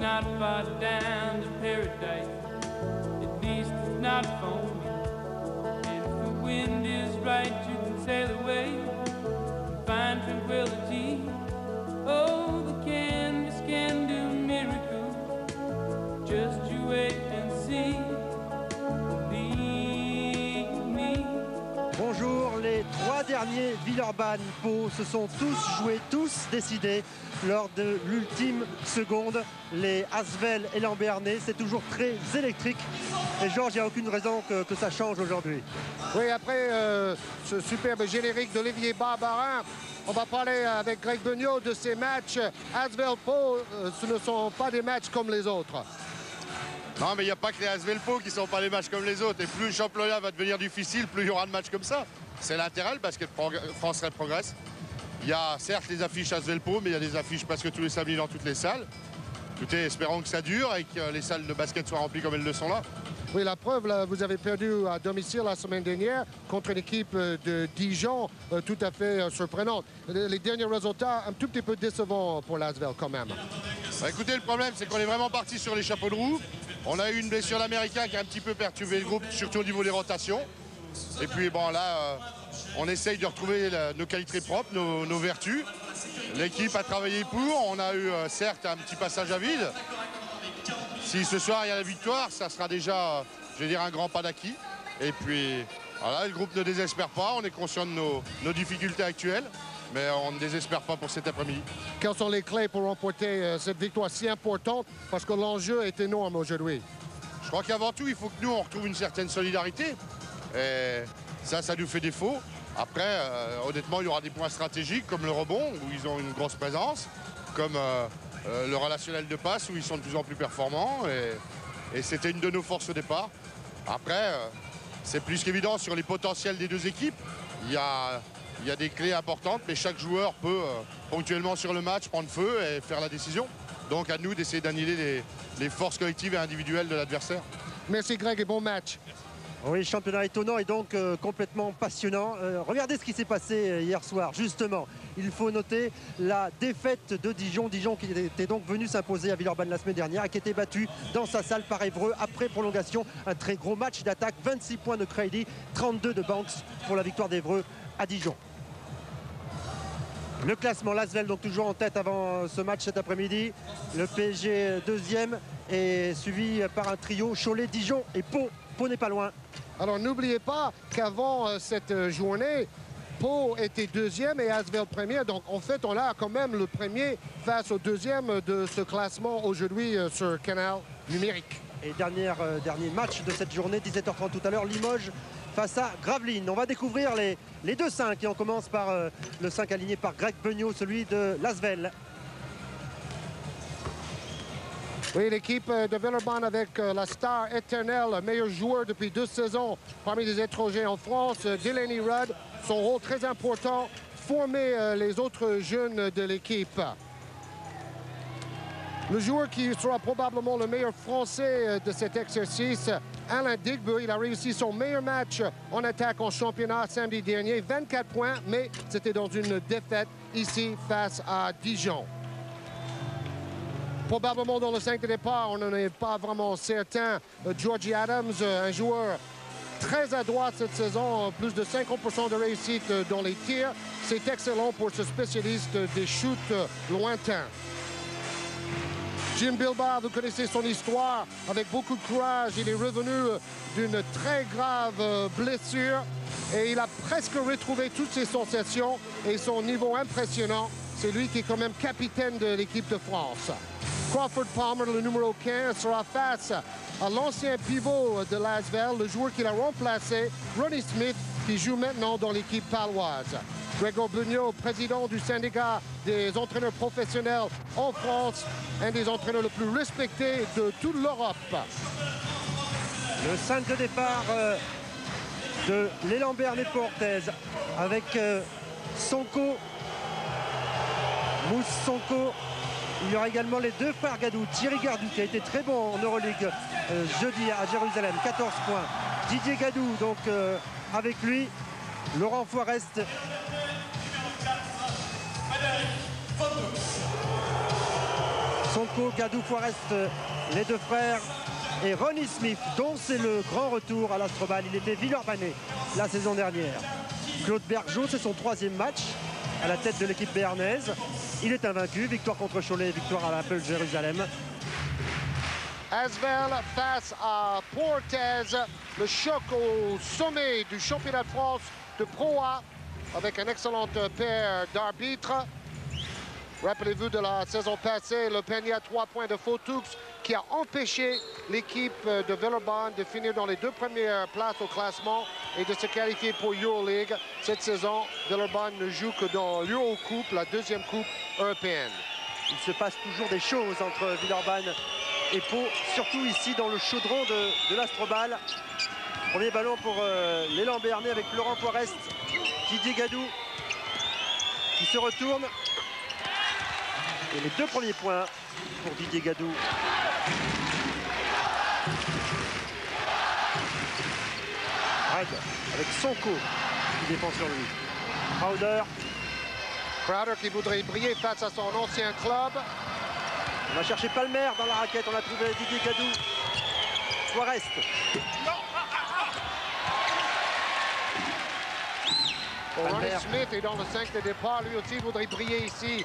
Not far down to paradise, at least it's not for me. And if the wind is right, you can sail away and find tranquility. Oh, the canvas can do miracles, just you wait and see. Believe me. Bonjour, les trois derniers Villeurbanne-Pau se sont tous joués, tous décidés lors de l'ultime seconde. Les Asvel et Lambernais, c'est toujours très électrique. Et Georges, il n'y a aucune raison que ça change aujourd'hui. Oui, après ce superbe générique d'Olivier Barbarin, on va parler avec Greg Beugnot de ces matchs. Asvel-Pau, ce ne sont pas des matchs comme les autres. Non, mais il n'y a pas que les Asvel-Pau qui ne sont pas des matchs comme les autres. Et plus le championnat va devenir difficile, plus il y aura de matchs comme ça. C'est l'intérêt, le basket français progresse. Il y a certes les affiches Asvel-Pau, mais il y a des affiches presque tous les samedis dans toutes les salles. Écoutez, espérons que ça dure et que les salles de basket soient remplies comme elles le sont là. Oui, la preuve, là, vous avez perdu à domicile la semaine dernière contre une équipe de Dijon tout à fait surprenante. Les derniers résultats un tout petit peu décevants pour l'Asvel quand même. Bah, écoutez, le problème, c'est qu'on est vraiment parti sur les chapeaux de roue. On a eu une blessure d'Américain qui a un petit peu perturbé le groupe, surtout au niveau des rotations. Et puis bon, là, on essaye de retrouver nos qualités propres, nos vertus. L'équipe a travaillé pour. On a eu, certes, un petit passage à vide. Si ce soir, il y a la victoire, ça sera déjà, je vais dire, un grand pas d'acquis. Et puis, voilà, le groupe ne désespère pas. On est conscient de nos difficultés actuelles. Mais on ne désespère pas pour cet après-midi. Quelles sont les clés pour remporter cette victoire si importante? Parce que l'enjeu est énorme aujourd'hui. Je crois qu'avant tout, il faut que nous, on retrouve une certaine solidarité. Et ça nous fait défaut. Après, honnêtement, il y aura des points stratégiques comme le rebond, où ils ont une grosse présence, comme le relationnel de passe, où ils sont de plus en plus performants. Et c'était une de nos forces au départ. Après, c'est plus qu'évident sur les potentiels des deux équipes. Il y a des clés importantes, mais chaque joueur peut ponctuellement sur le match prendre feu et faire la décision. Donc à nous d'essayer d'annihiler les forces collectives et individuelles de l'adversaire. Merci Greg et bon match. Oui, championnat étonnant et donc complètement passionnant. Regardez ce qui s'est passé hier soir, justement. Il faut noter la défaite de Dijon. Dijon qui était donc venu s'imposer à Villeurbanne la semaine dernière et qui était battu dans sa salle par Évreux après prolongation. Un très gros match d'attaque, 26 points de Crady, 32 de Banks pour la victoire d'Évreux à Dijon. Le classement, l'Asvel donc toujours en tête avant ce match cet après-midi. Le PSG deuxième est suivi par un trio Cholet, Dijon et Pau. Pau n'est pas loin. Alors n'oubliez pas qu'avant cette journée, Pau était deuxième et Asvel premier. Donc en fait, on a quand même le premier face au deuxième de ce classement aujourd'hui sur Canal Numérique. Et dernier match de cette journée, 17h30 tout à l'heure, Limoges face à Gravelines. On va découvrir les deux 5 et on commence par le 5 aligné par Greg Beugnot, celui de l'Asvel. Oui, l'équipe de Villeurbanne avec la star éternelle, meilleur joueur depuis 2 saisons parmi les étrangers en France, Delaney Rudd. Son rôle très important, former les autres jeunes de l'équipe. Le joueur qui sera probablement le meilleur français de cet exercice, Alain Digbe, il a réussi son meilleur match en attaque en championnat samedi dernier. 24 points, mais c'était dans une défaite ici face à Dijon. Probablement dans le 5 de départ, on n'en est pas vraiment certain. Georgie Adams, un joueur très adroit cette saison, plus de 50% de réussite dans les tirs. C'est excellent pour ce spécialiste des shoots lointains. Jim Bilbao, vous connaissez son histoire, avec beaucoup de courage. Il est revenu d'une très grave blessure et il a presque retrouvé toutes ses sensations et son niveau impressionnant. C'est lui qui est quand même capitaine de l'équipe de France. Crawford Palmer, le numéro 15, sera face à l'ancien pivot de Lasvel, le joueur qu'il a remplacé, Ronnie Smith, qui joue maintenant dans l'équipe paloise. Gregor Bugnot, président du syndicat des entraîneurs professionnels en France, un des entraîneurs les plus respectés de toute l'Europe. Le 5 de départ de l'élan Bernet Portez avec Sonko, Mousse Sonko. Il y aura également les deux frères Gadou, Thierry Gardou qui a été très bon en Euroleague jeudi à Jérusalem, 14 points. Didier Gadou donc avec lui, Laurent Forest. Sonko, Gadou, Forest, les deux frères. Et Ronnie Smith, dont c'est le grand retour à l'Astrobal. Il était Villeurbanais la saison dernière. Claude Bergeau, c'est son 3e match à la tête de l'équipe béarnaise. Il est invaincu, victoire contre Cholet, victoire à l'Apple Jérusalem. Asvel face à Portez, le choc au sommet du championnat de France de Pro A avec une excellente paire d'arbitres. Rappelez-vous de la saison passée, le panier à 3 points de Fotux qui a empêché l'équipe de Villeurbanne de finir dans les 2 premières places au classement et de se qualifier pour EuroLeague. Cette saison, Villeurbanne ne joue que dans l'Eurocoupe, la 2e coupe européenne. Il se passe toujours des choses entre Villeurbanne et Pau, surtout ici dans le chaudron de l'Astrobal. Premier ballon pour l'élan Béarnais avec Laurent Forest, Didier Gadou qui se retourne. Et les 2 premiers points pour Didier Gadou. Red avec Sonko qui défend sur lui. Crowder qui voudrait briller face à son ancien club. On va chercher Palmer dans la raquette. On a trouvé Didier Gadou. Forest. Ronnie Smith est dans le 5 de départ. Lui aussi voudrait briller ici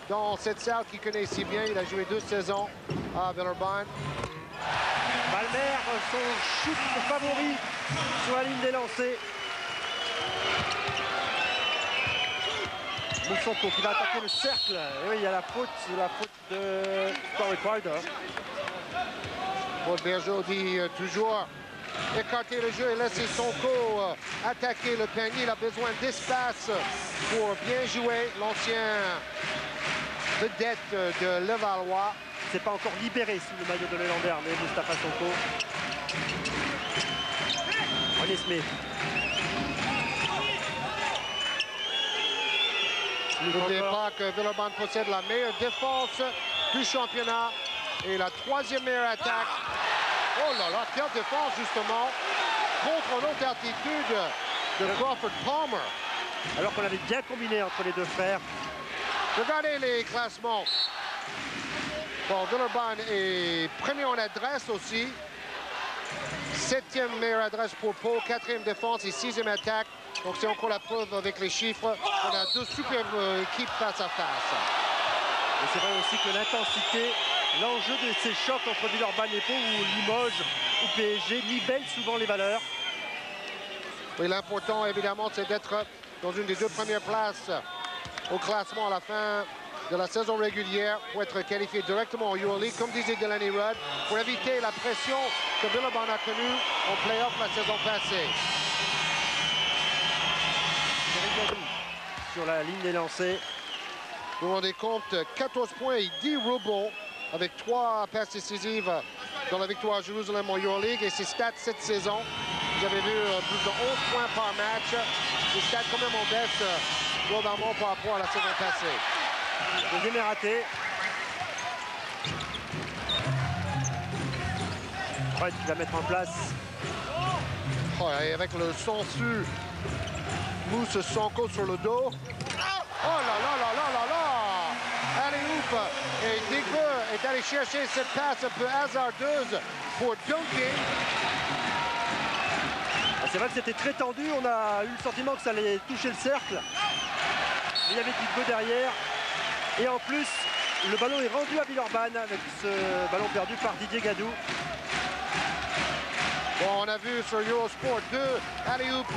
dans cette salle qu'il connaît si bien. Il a joué 2 saisons à Villeurbanne. Palmer, son shoot favori sur la ligne des lancers. Moussonko qui va attaquer le cercle. Et oui, il y a la faute de Corey Crowder. Paul Bergeau dit toujours écarter le jeu et laisser Sonko attaquer le panier. Il a besoin d'espace pour bien jouer. L'ancien vedette de Levallois. Il ne s'est pas encore libéré sous le maillot de l'élan Béarnais, Moustapha Sonko. Ronnie Smith. N'oubliez pas que Villeurbanne possède la meilleure défense du championnat et la 3e meilleure attaque. Oh là là, quelle défense justement contre une haute altitude de Crawford Palmer. Alors qu'on avait bien combiné entre les deux frères. Regardez les classements. Bon, Villeurbanne est premier en adresse aussi. 7e meilleure adresse pour Pau, 4e défense et 6e attaque. Donc c'est encore la preuve avec les chiffres. On a 2 superbes équipes face à face. Et c'est vrai aussi que l'intensité, l'enjeu de ces chocs entre Villeurbanne et Pau ou Limoges ou PSG nivelle souvent les valeurs. Oui, l'important évidemment c'est d'être dans une des 2 premières places au classement à la fin de la saison régulière pour être qualifié directement en EuroLeague, comme disait Delaney Rudd, pour éviter la pression que Villeurbanne a connue en play-off la saison passée. Sur la ligne des lancers. Vous vous rendez compte, 14 points et 10 rebonds avec 3 passes décisives dans la victoire à Jérusalem en EuroLeague et ses stats cette saison. Vous avez vu plus de 11 points par match. Des stats quand même en baisse globalement par rapport à la saison passée. Deuxième est raté. Fred qui va mettre en place. Oh, et avec le sensu, Mousse Sonko sur le dos. Oh là là là là là là! Allez, ouf Et Digbe est allé chercher cette passe un peu hasardeuse pour dunker. C'est vrai que c'était très tendu, on a eu le sentiment que ça allait toucher le cercle. Mais il y avait Digbe derrière. Et en plus, le ballon est rendu à Villeurbanne avec ce ballon perdu par Didier Gadou. Bon, on a vu sur Eurosport 2, alley-oop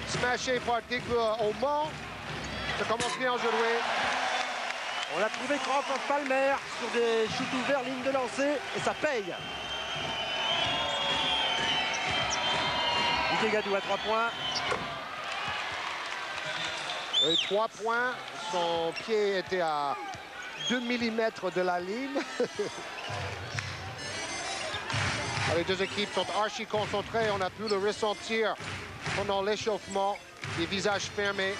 smashé par Digbe au Mans. Ça commence bien à jouer. On a trouvé Crawford Palmer sur des shoots ouverts, ligne de lancer, et ça paye. Didier Gadou à 3 points. Et 3 points, son pied était à 2 mm de la ligne. Les deux équipes sont archi concentrées, on a pu le ressentir pendant l'échauffement, les visages fermés.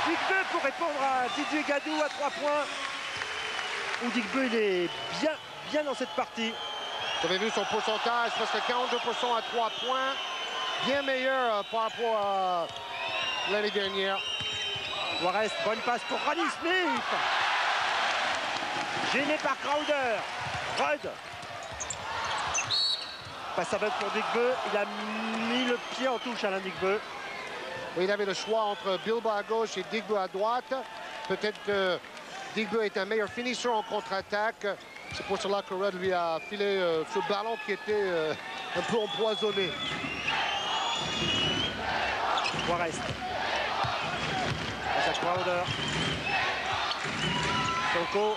Digbe pour répondre à Didier Gadou à 3 points. Où Digbe il est bien dans cette partie. Vous avez vu son pourcentage, presque 42% à 3 points. Bien meilleur par rapport à l'année dernière. Juarez, bonne passe pour Rodney Smith. Gêné par Crowder. Rudd. Passe aveugle pour Digbe. Il a mis le pied en touche, Alain Digbe. Il avait le choix entre Bilbao à gauche et Digbe à droite. Peut-être que Digbe est un meilleur finisseur en contre-attaque. C'est pour cela que Rudd lui a filé ce ballon qui était un peu empoisonné. Juarez. Passe à Crowder. Sonko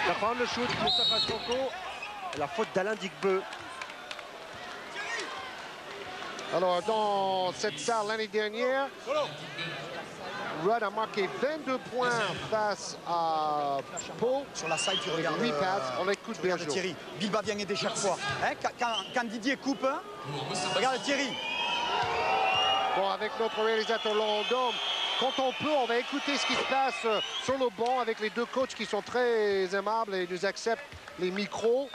va prendre le shoot. Moustapha Sonko. La faute d'Alain Digbe. Alors, dans cette salle l'année dernière, Rudd a marqué 22 points face à Pau. Sur la side, tu regardes 8 passes. On écoute bien Thierry. Bilbao vient aider chaque fois. Hein, quand Didier coupe, regarde Thierry. Bon, avec notre réalisateur Laurent Dôme, quand on peut, on va écouter ce qui se passe sur le banc avec les deux coachs qui sont très aimables et nous acceptent les micros.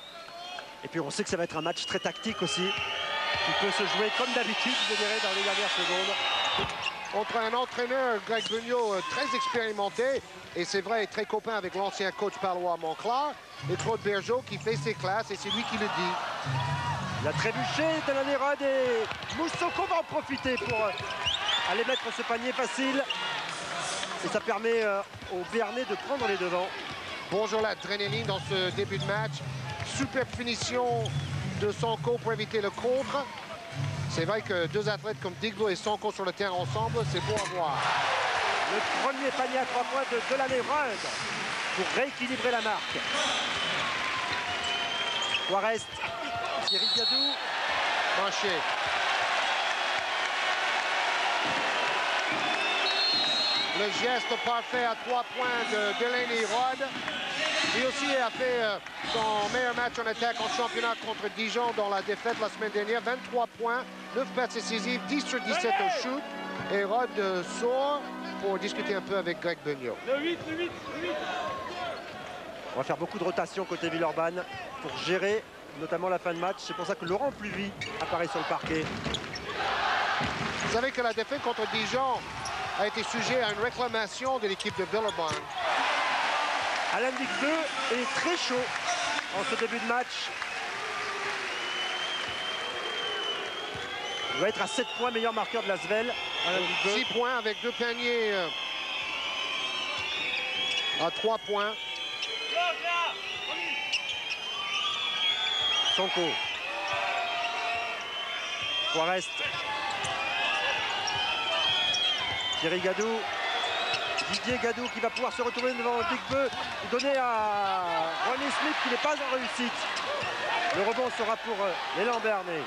Et puis on sait que ça va être un match très tactique aussi, qui peut se jouer comme d'habitude, je dirais, dans les dernières secondes. Entre un entraîneur, Greg Beugnot, très expérimenté, et c'est vrai, très copain avec l'ancien coach palois Monclar, et Claude Bergeau qui fait ses classes, et c'est lui qui le dit. Il a trébuché de la Nérode et Moussoko va en profiter pour aller mettre ce panier facile. Et ça permet aux Béarnais de prendre les devants. Bonjour l'adrénaline dans ce début de match. Superbe finition de Sonko pour éviter le contre. C'est vrai que deux athlètes comme Digbe et Sonko sur le terrain ensemble, c'est beau à voir. Le premier panier à 3 points de Delaney Rudd pour rééquilibrer la marque. Juarez, Thierry Gadou. Manché. Le geste parfait à 3 points de Delaney Rudd. Lui aussi a fait son meilleur match en attaque en championnat contre Dijon dans la défaite la semaine dernière. 23 points, 9 passes décisives, 10 sur 17 au shoot. Et Rudd sort pour discuter un peu avec Greg Beugnot. On va faire beaucoup de rotations côté Villeurbanne pour gérer notamment la fin de match. C'est pour ça que Laurent Pluvy apparaît sur le parquet. Vous savez que la défaite contre Dijon a été sujet à une réclamation de l'équipe de Villeurbanne. Alain Digbe est très chaud en ce début de match. Il va être à 7 points, meilleur marqueur de l'Asvel. 6 points avec 2 paniers à 3 points. Sonko. Juarez. Thierry Gadou. Didier Gadou qui va pouvoir se retourner devant Digbe. Donner à Rodney Smith qui n'est pas en réussite. Le rebond sera pour l'élan Béarnais.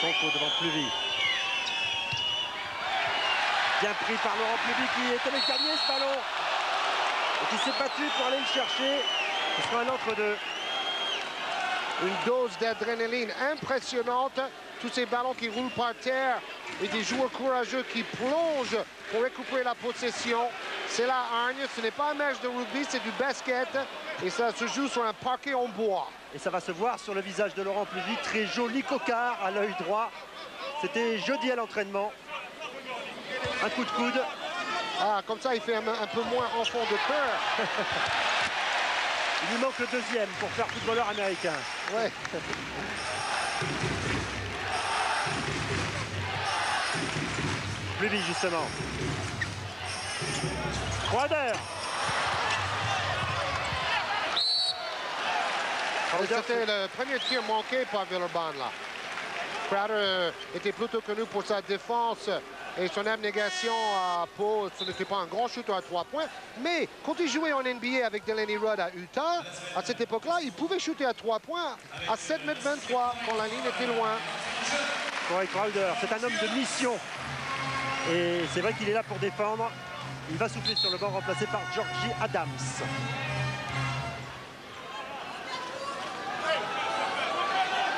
Sonko devant Pluvy. Bien pris par Laurent Pluvy qui est allé gagner ce ballon. Et qui s'est battu pour aller le chercher. Ce sera un entre-deux. Une dose d'adrénaline impressionnante. Tous ces ballons qui roulent par terre et des joueurs courageux qui plongent pour récupérer la possession. C'est la hargne, ce n'est pas un match de rugby, c'est du basket. Et ça se joue sur un parquet en bois. Et ça va se voir sur le visage de Laurent Pluvy. Très joli cocard à l'œil droit. C'était jeudi à l'entraînement. Un coup de coude. Ah, comme ça, il fait un peu moins enfant de cœur. Il lui manque le deuxième pour faire footballeur américain. Ouais. Plus vite, justement. Crowder. C'était le premier tir manqué par Villeurbanne, là. Crowder était plutôt connu pour sa défense et son abnégation à Pau. Ce n'était pas un grand shooter à 3 points. Mais quand il jouait en NBA avec Delaney Rudd à Utah, à cette époque-là, il pouvait shooter à 3 points à 7,23 m quand la ligne était loin. Corey Crowder, c'est un homme de mission. Et c'est vrai qu'il est là pour défendre. Il va souffler sur le banc, remplacé par Georgie Adams.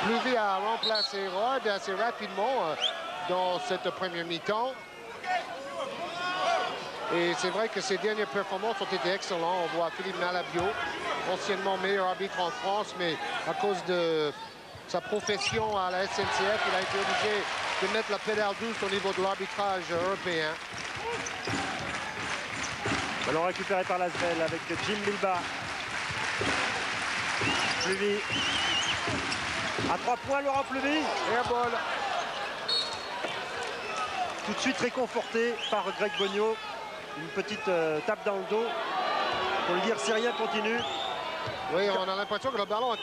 Pluvy a remplacé Rod assez rapidement dans cette première mi-temps. Et c'est vrai que ses dernières performances ont été excellentes. On voit Philippe Malabio, anciennement meilleur arbitre en France, mais à cause de sa profession à la SNCF, il a été obligé de mettre la pédale douce au niveau de l'arbitrage européen. Ballon récupéré par Lasvel avec Jim Bilba. Pluvy. À 3 points, Laurent Pluvy. Airball. Tout de suite réconforté par Greg Boniot. Une petite tape dans le dos. Pour lui dire si rien continue. Oui, on a l'impression que le ballon a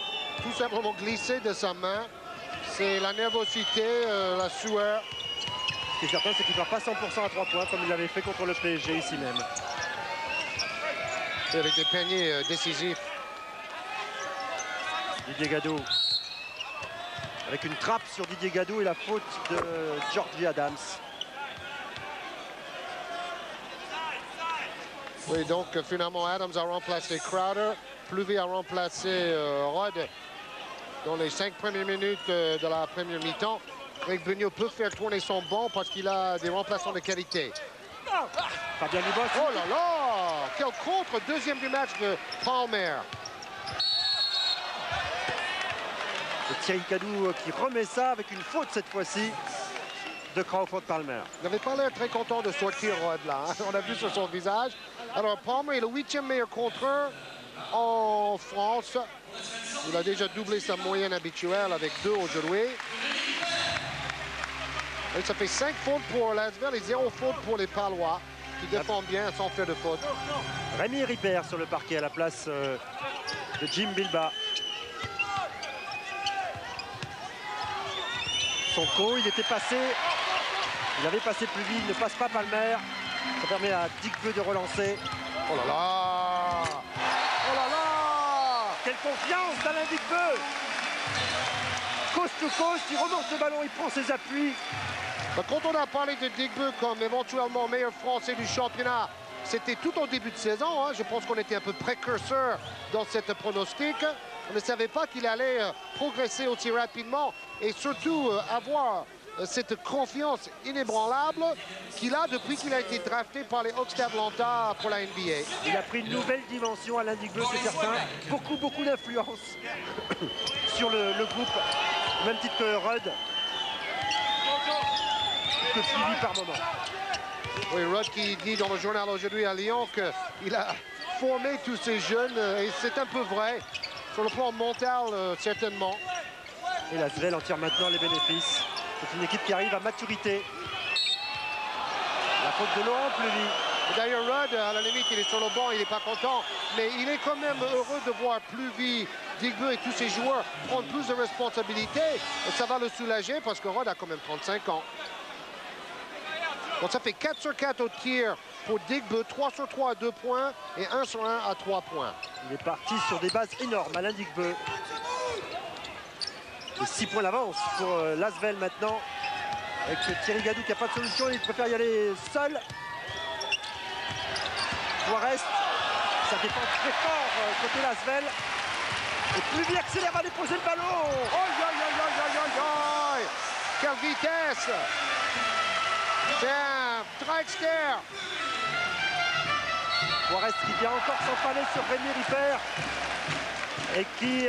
tout simplement glissé de sa main. C'est la nervosité, la sueur. Ce qui est certain, c'est qu'il ne perd pas 100% à 3 points comme il l'avait fait contre le PSG ici même. Et avec des paniers décisifs. Didier Gadot. Avec une trappe sur Didier Gadot et la faute de Georgie Adams. Oui, donc finalement Adams a remplacé Crowder. Pluvy a remplacé Rod dans les 5 premières minutes de la première mi-temps. Greg Boniot peut faire tourner son banc parce qu'il a des remplaçants de qualité. Fabien Dubos. Oh là là! Quel contre! Deuxième du match de Palmer. Et Thierry Cadou qui remet ça avec une faute cette fois-ci de Crawford Palmer. Il n'avait pas l'air très content de sortir Rod là. Hein? On a vu sur son visage. Alors Palmer est le 8e meilleur contreur en France. Il a déjà doublé sa moyenne habituelle avec 2 aujourd'hui. Et ça fait 5 fautes pour Lasvel et 0 fautes pour les Palois qui défendent bien sans faire de faute. Rémi Ripper sur le parquet à la place de Jim Bilba. Sonko, il était passé. Il avait passé plus vite, il ne passe pas Palmer. Ça permet à Dick Beu de relancer. Oh là là! Oh là là! Quelle confiance d'Alain Dick Beu! Coast to coast, il remonte le ballon, il prend ses appuis. Quand on a parlé de Dick Beu comme éventuellement meilleur français du championnat, c'était tout au début de saison. Hein. Je pense qu'on était un peu précurseur dans cette pronostic. On ne savait pas qu'il allait progresser aussi rapidement et surtout avoir cette confiance inébranlable qu'il a depuis qu'il a été drafté par les Hawks d'Atlanta pour la NBA. Il a pris une nouvelle dimension, Alain Dick Beu, c'est certain. Beaucoup d'influence sur le groupe, au même titre que Rudd. Que suivi par moment. Oui, Rudd qui dit dans le journal aujourd'hui à Lyon qu'il a formé tous ces jeunes et c'est un peu vrai. Sur le plan mental, certainement. Et Lasvel en tire maintenant les bénéfices. C'est une équipe qui arrive à maturité. La faute de Laurent Pluvy. D'ailleurs, Rudd, à la limite, il est sur le banc, il n'est pas content. Mais il est quand même heureux de voir Pluvy, Dick Beu et tous ses joueurs prendre plus de responsabilités. Et ça va le soulager parce que Rudd a quand même 35 ans. Donc ça fait 4 sur 4 au tir pour Dick Beu, 3 sur 3 à 2 points et 1 sur 1 à 3 points. Il est parti sur des bases énormes, Alain Dick Beu. Et 6 points d'avance pour Lasvel maintenant. Avec Thierry Gadou qui n'a pas de solution, il préfère y aller seul. Juarez, ça dépend très fort côté Lasvel. Et Pluvy accélère à déposer le ballon. Oh, quelle vitesse! C'est un dragster. Juarez qui vient encore s'enfaler sur Rémi Ripper et qui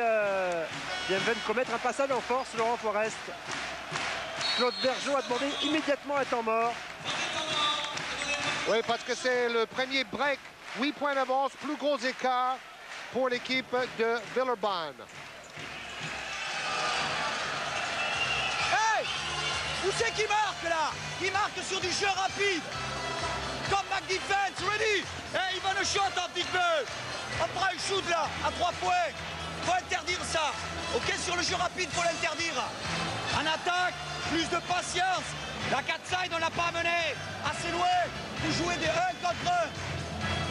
vient de commettre un passage en force, Laurent Forest. Claude Bergeau a demandé immédiatement un temps mort. Oui, parce que c'est le premier break. 8 points d'avance, plus gros écart pour l'équipe de Villeurbanne. Hey! Où c'est qui marque là? Il marque sur du jeu rapide. Comme McDefense, ready? Hey, il va le shot un petit peu. On prend une shoot là, à 3 points. Faut interdire ça. Ok, sur le jeu rapide, faut l'interdire. En attaque, plus de patience. La 4 side, on l'a pas amené assez loin pour jouer des 1 contre 1.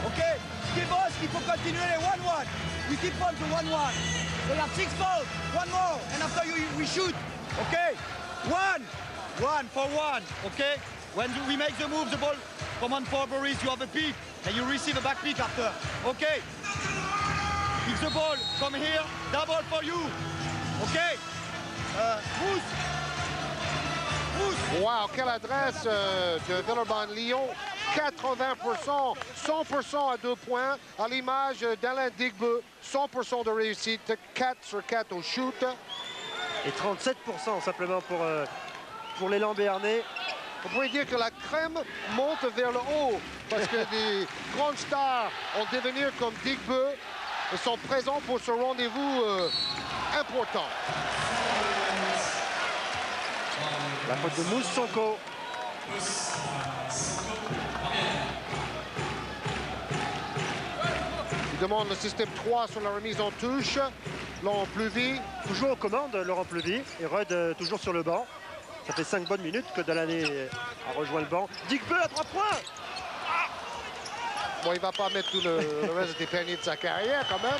Ok, give us qu'il faut continuer les 1-1. We keep on to 1-1. So you have 6 balls, 1 more, and after we shoot. Okay, 1 for 1. Okay, when we make the move, the ball come on for Boris, you have a pick, and you receive a back pick after. Okay, if the ball come here, double for you. Okay, Mousse. Wow, quelle adresse de Villeurbanne-Lyon. 80%, 100% à 2 points, à l'image d'Alain Digbeu, 100% de réussite, 4 sur 4 au shoot. Et 37% simplement pour l'élan béarnais. On pourrait dire que la crème monte vers le haut, parce que des grandes stars en devenir comme Digbeu sont présents pour ce rendez-vous important. La faute de Mousse Sonko. Il demande le système 3 sur la remise en touche. Laurent Pluvy. Toujours aux commandes, Laurent Pluvy. Et Rudd toujours sur le banc. Ça fait 5 bonnes minutes que Delaney a rejoint le banc. Digbeu à 3 points. Bon, il ne va pas mettre tout le reste des paniers de sa carrière quand même.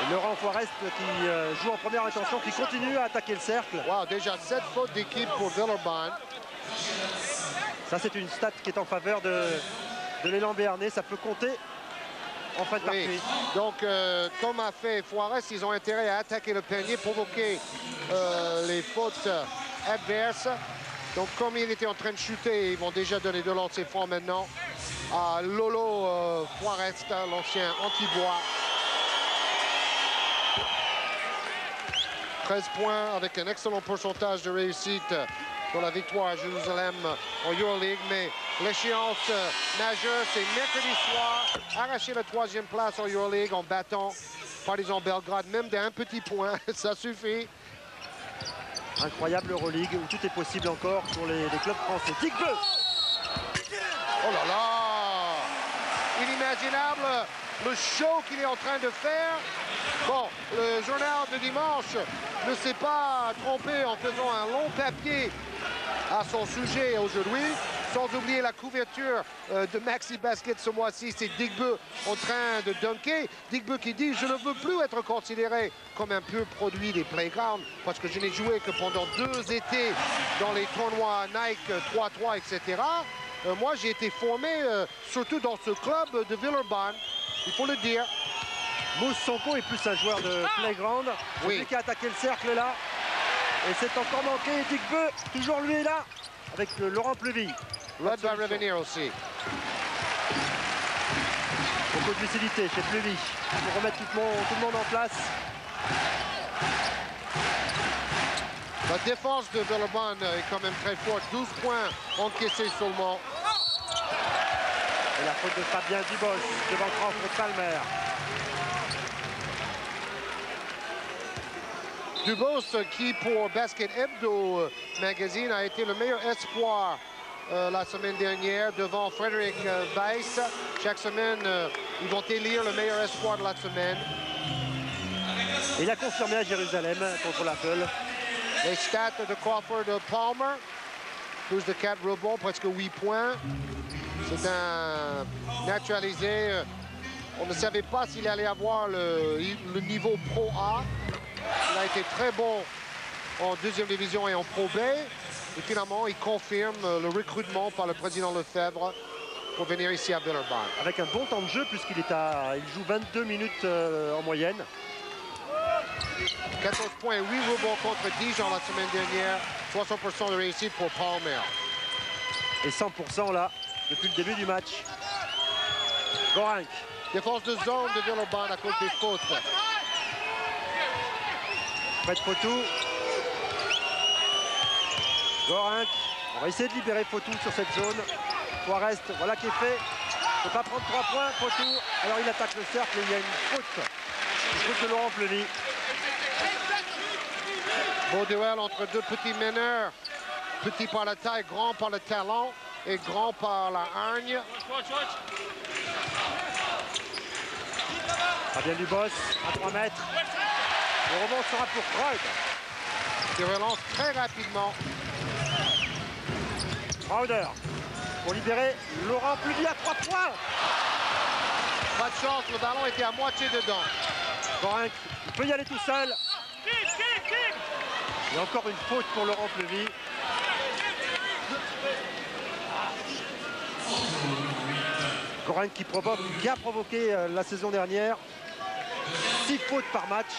Et Laurent Forest qui joue en première intention, qui continue à attaquer le cercle. Wow, déjà 7 fautes d'équipe pour Villeurbanne. Ça, c'est une stat qui est en faveur de l'élan béarnais. Ça peut compter en fin de partie. Oui. Donc, comme a fait Forest, ils ont intérêt à attaquer le panier, provoquer les fautes adverses. Donc, comme il était en train de shooter, ils vont déjà donner 2 lancers francs maintenant à Lolo Forest, l'ancien anti-bois. 13 points avec un excellent pourcentage de réussite pour la victoire à Jérusalem en Euroleague. Mais l'échéance majeure, c'est mercredi soir. Arracher la 3e place en Euroleague en battant Partizan Belgrade, même d'un petit point, ça suffit. Incroyable Euroleague où tout est possible encore pour les clubs français. Digbeu. Oh là là! Inimaginable le show qu'il est en train de faire. Bon, le journal de dimanche ne s'est pas trompé en faisant un long papier à son sujet aujourd'hui. Sans oublier la couverture de Maxi Basket ce mois-ci, c'est Digbeu en train de dunker. Digbeu qui dit « Je ne veux plus être considéré comme un pur produit des playgrounds parce que je n'ai joué que pendant 2 étés dans les tournois Nike 3-3, etc. Moi, j'ai été formé surtout dans ce club de Villeurbanne, il faut le dire. » Mousse Sonko est plus un joueur de playground. Oui. Celui qui a attaqué le cercle là. Et c'est encore manqué. Digbeu, toujours lui est là, avec Laurent Pluvy. Rudd va revenir aussi. Beaucoup de lucidité chez Pluvy pour remettre tout le monde en place. La défense de Villeurbanne est quand même très forte. 12 points encaissés seulement. Et la faute de Fabien Dubos devant Crawford Palmer. Dubos qui pour Basket Hebdo Magazine a été le meilleur espoir la semaine dernière devant Frédéric Weiss. Chaque semaine, ils vont élire le meilleur espoir de la semaine. Et il a confirmé à Jérusalem contre l'Apple. Les stats de Crawford Palmer, plus de 4 rebonds, presque 8 points. C'est un naturalisé. On ne savait pas s'il allait avoir le niveau Pro A. Il a été très bon en 2e division et en Pro B. Et finalement, il confirme le recrutement par le président Lefebvre pour venir ici à Villeurbanne. Avec un bon temps de jeu puisqu'il joue 22 minutes en moyenne. 14 points, 8 rebonds contre Dijon la semaine dernière. 60% de réussite pour Palmer. Et 100% là, depuis le début du match. Gorank. Défense de zone de Villeurbanne à cause des fautes. Fred Potou. Gorank On va essayer de libérer Fotou sur cette zone. Forest, voilà qui est fait. Il ne peut pas prendre 3 points, Fotou. Alors il attaque le cercle et il y a une faute. Une faute de Laurent Fleury. Beau duel entre deux petits meneurs. Petit par la taille, grand par le talent et grand par la hargne. Fabien Dubos à 3 mètres. Le rebond sera pour Freud. Il relance très rapidement. Crowder pour libérer Laurent Fleury à 3 points. Pas de chance, le ballon était à moitié dedans. Gorenc, il peut y aller tout seul. Il y a encore une faute pour Laurent Fleury. Gorenc qui a provoqué la saison dernière. 6 fautes par match.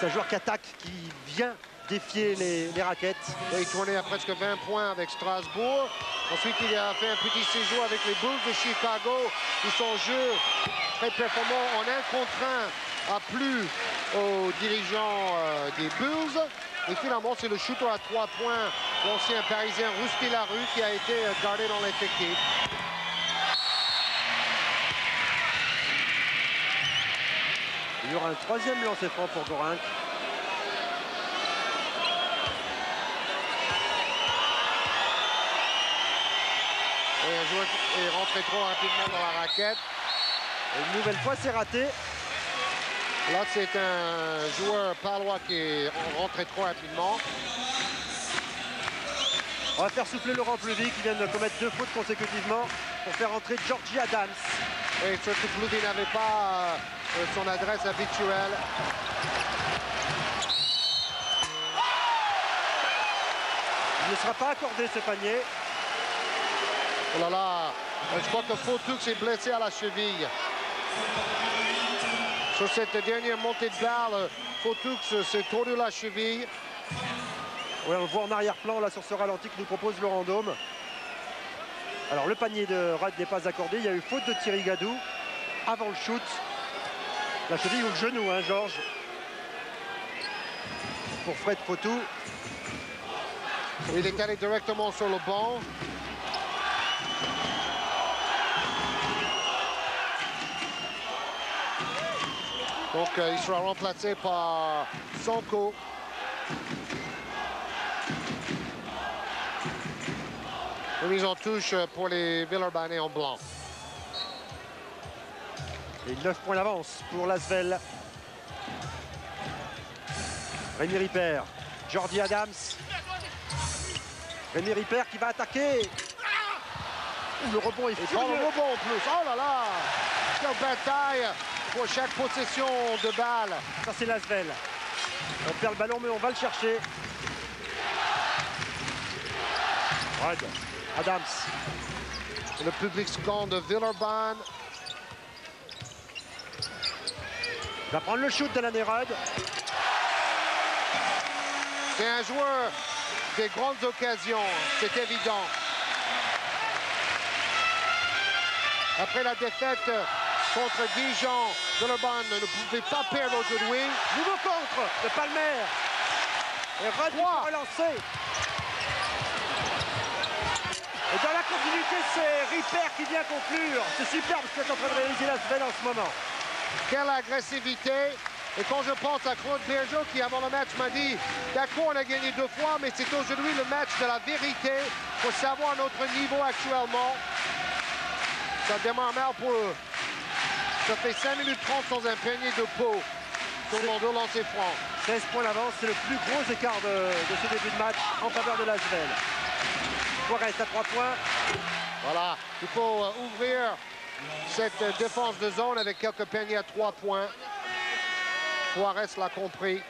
C'est un joueur qui attaque, qui vient défier les raquettes. Il tournait à presque 20 points avec Strasbourg. Ensuite, il a fait un petit séjour avec les Bulls de Chicago, où son jeu très performant en 1 contre 1 a plu aux dirigeants des Bulls. Et finalement, c'est le shooter à 3 points, l'ancien parisien Rusty Larue, qui a été gardé dans l'effectif. Il y aura un 3e lancer franc pour Gorenc. Et un joueur est rentré trop rapidement dans la raquette. Et une nouvelle fois, c'est raté. Là, c'est un joueur palois qui est rentré trop rapidement. On va faire souffler Laurent Fleury qui vient de commettre 2 fautes consécutivement pour faire entrer Georgie Adams. Et surtout, Fleury n'avait pas son adresse habituelle. Il ne sera pas accordé ce panier. Oh là là, je crois que Fotoux est blessé à la cheville. Sur cette dernière montée de balle, Fotoux s'est tordu la cheville. Oui, on le voit en arrière-plan là sur ce ralenti que nous propose Laurent Dôme. Alors le panier de Rudd n'est pas accordé. Il y a eu faute de Thierry Gadou avant le shoot. La cheville ou le genou, hein, Georges. Pour Fred Fotou. Il est allé directement sur le banc. Donc il sera remplacé par Sonko. Remise en touche pour les Villeurbanais en blanc. Et 9 points d'avance pour l'Asvel. Rémi Ripper, Jordi Adams. Rémi Ripper qui va attaquer. Le rebond est Et furieux. prend le rebond en plus. Oh là là! Quelle bataille pour chaque possession de balle. Ça c'est l'Asvel. On perd le ballon mais on va le chercher. Rudd, Adams. Le public scande de Villeurbanne. Il va prendre le shoot de l'année Rudd. C'est un joueur des grandes occasions, c'est évident. Après la défaite contre Dijon, Villeurbanne ne pouvait pas perdre aujourd'hui. Nouveau contre de Palmer. Et Rudd qui peut relancer. Et dans la continuité, c'est Ripper qui vient conclure. C'est superbe ce qu'est en train de réaliser l'Asvel en ce moment. Quelle agressivité. Et quand je pense à Claude Bergeau qui avant le match m'a dit d'accord on a gagné 2 fois mais c'est aujourd'hui le match de la vérité pour savoir notre niveau actuellement. Ça démarre mal pour eux. Ça fait 5 minutes 30 sans un panier de pot sur mon dos lancé franc. 16 points d'avance, c'est le plus gros écart de ce début de match en faveur de l'Asvel. Forest à 3 points. Voilà, il faut ouvrir cette défense de zone avec quelques paniers à 3 points. Forest l'a compris.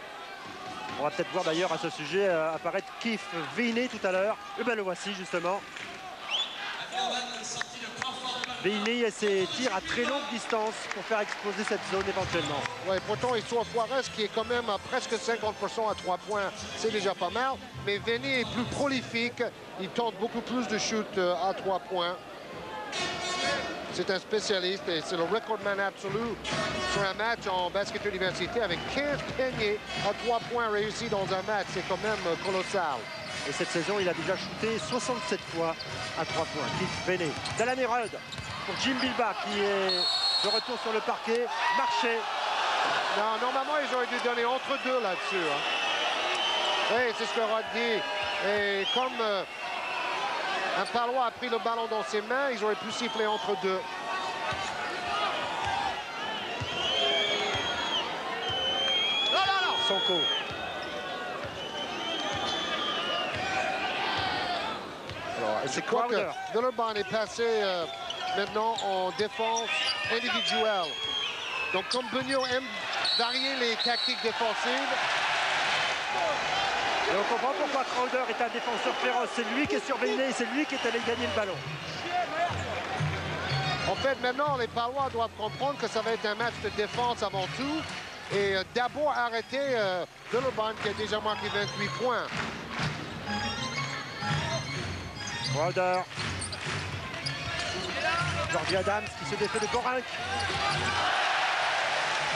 On va peut-être voir d'ailleurs à ce sujet apparaître Keith Veiné tout à l'heure. Et ben le voici justement. Veiné et ses tirs à très longue distance pour faire exploser cette zone éventuellement. Oui, pourtant il soit Forest qui est quand même à presque 50% à 3 points. C'est déjà pas mal. Mais Veiné est plus prolifique. Il tente beaucoup plus de shoots à 3 points. C'est un spécialiste et c'est le recordman absolu sur un match en basket université avec 15 paniers à 3 points réussis dans un match. C'est quand même colossal. Et cette saison, il a déjà shooté 67 fois à 3 points. Keith Veney. Delaney Rudd pour Jim Bilbach qui est de retour sur le parquet. Marché. Non, normalement, ils auraient dû donner entre deux là-dessus. Hein. Oui, c'est ce que Rudd dit. Et comme un Palois a pris le ballon dans ses mains, ils auraient pu siffler entre deux. Sonko. Je crois que Villeurbanne est passé maintenant en défense individuelle. Donc comme Beugnot aime varier les tactiques défensives. Et on comprend pourquoi Crowder est un défenseur féroce. C'est lui qui est surveillé, c'est lui qui est allé gagner le ballon. En fait, maintenant, les Palois doivent comprendre que ça va être un match de défense avant tout. Et d'abord arrêter Villeurbanne qui a déjà marqué 28 points. Crowder. Georgie Adams qui se défait de Gorinck.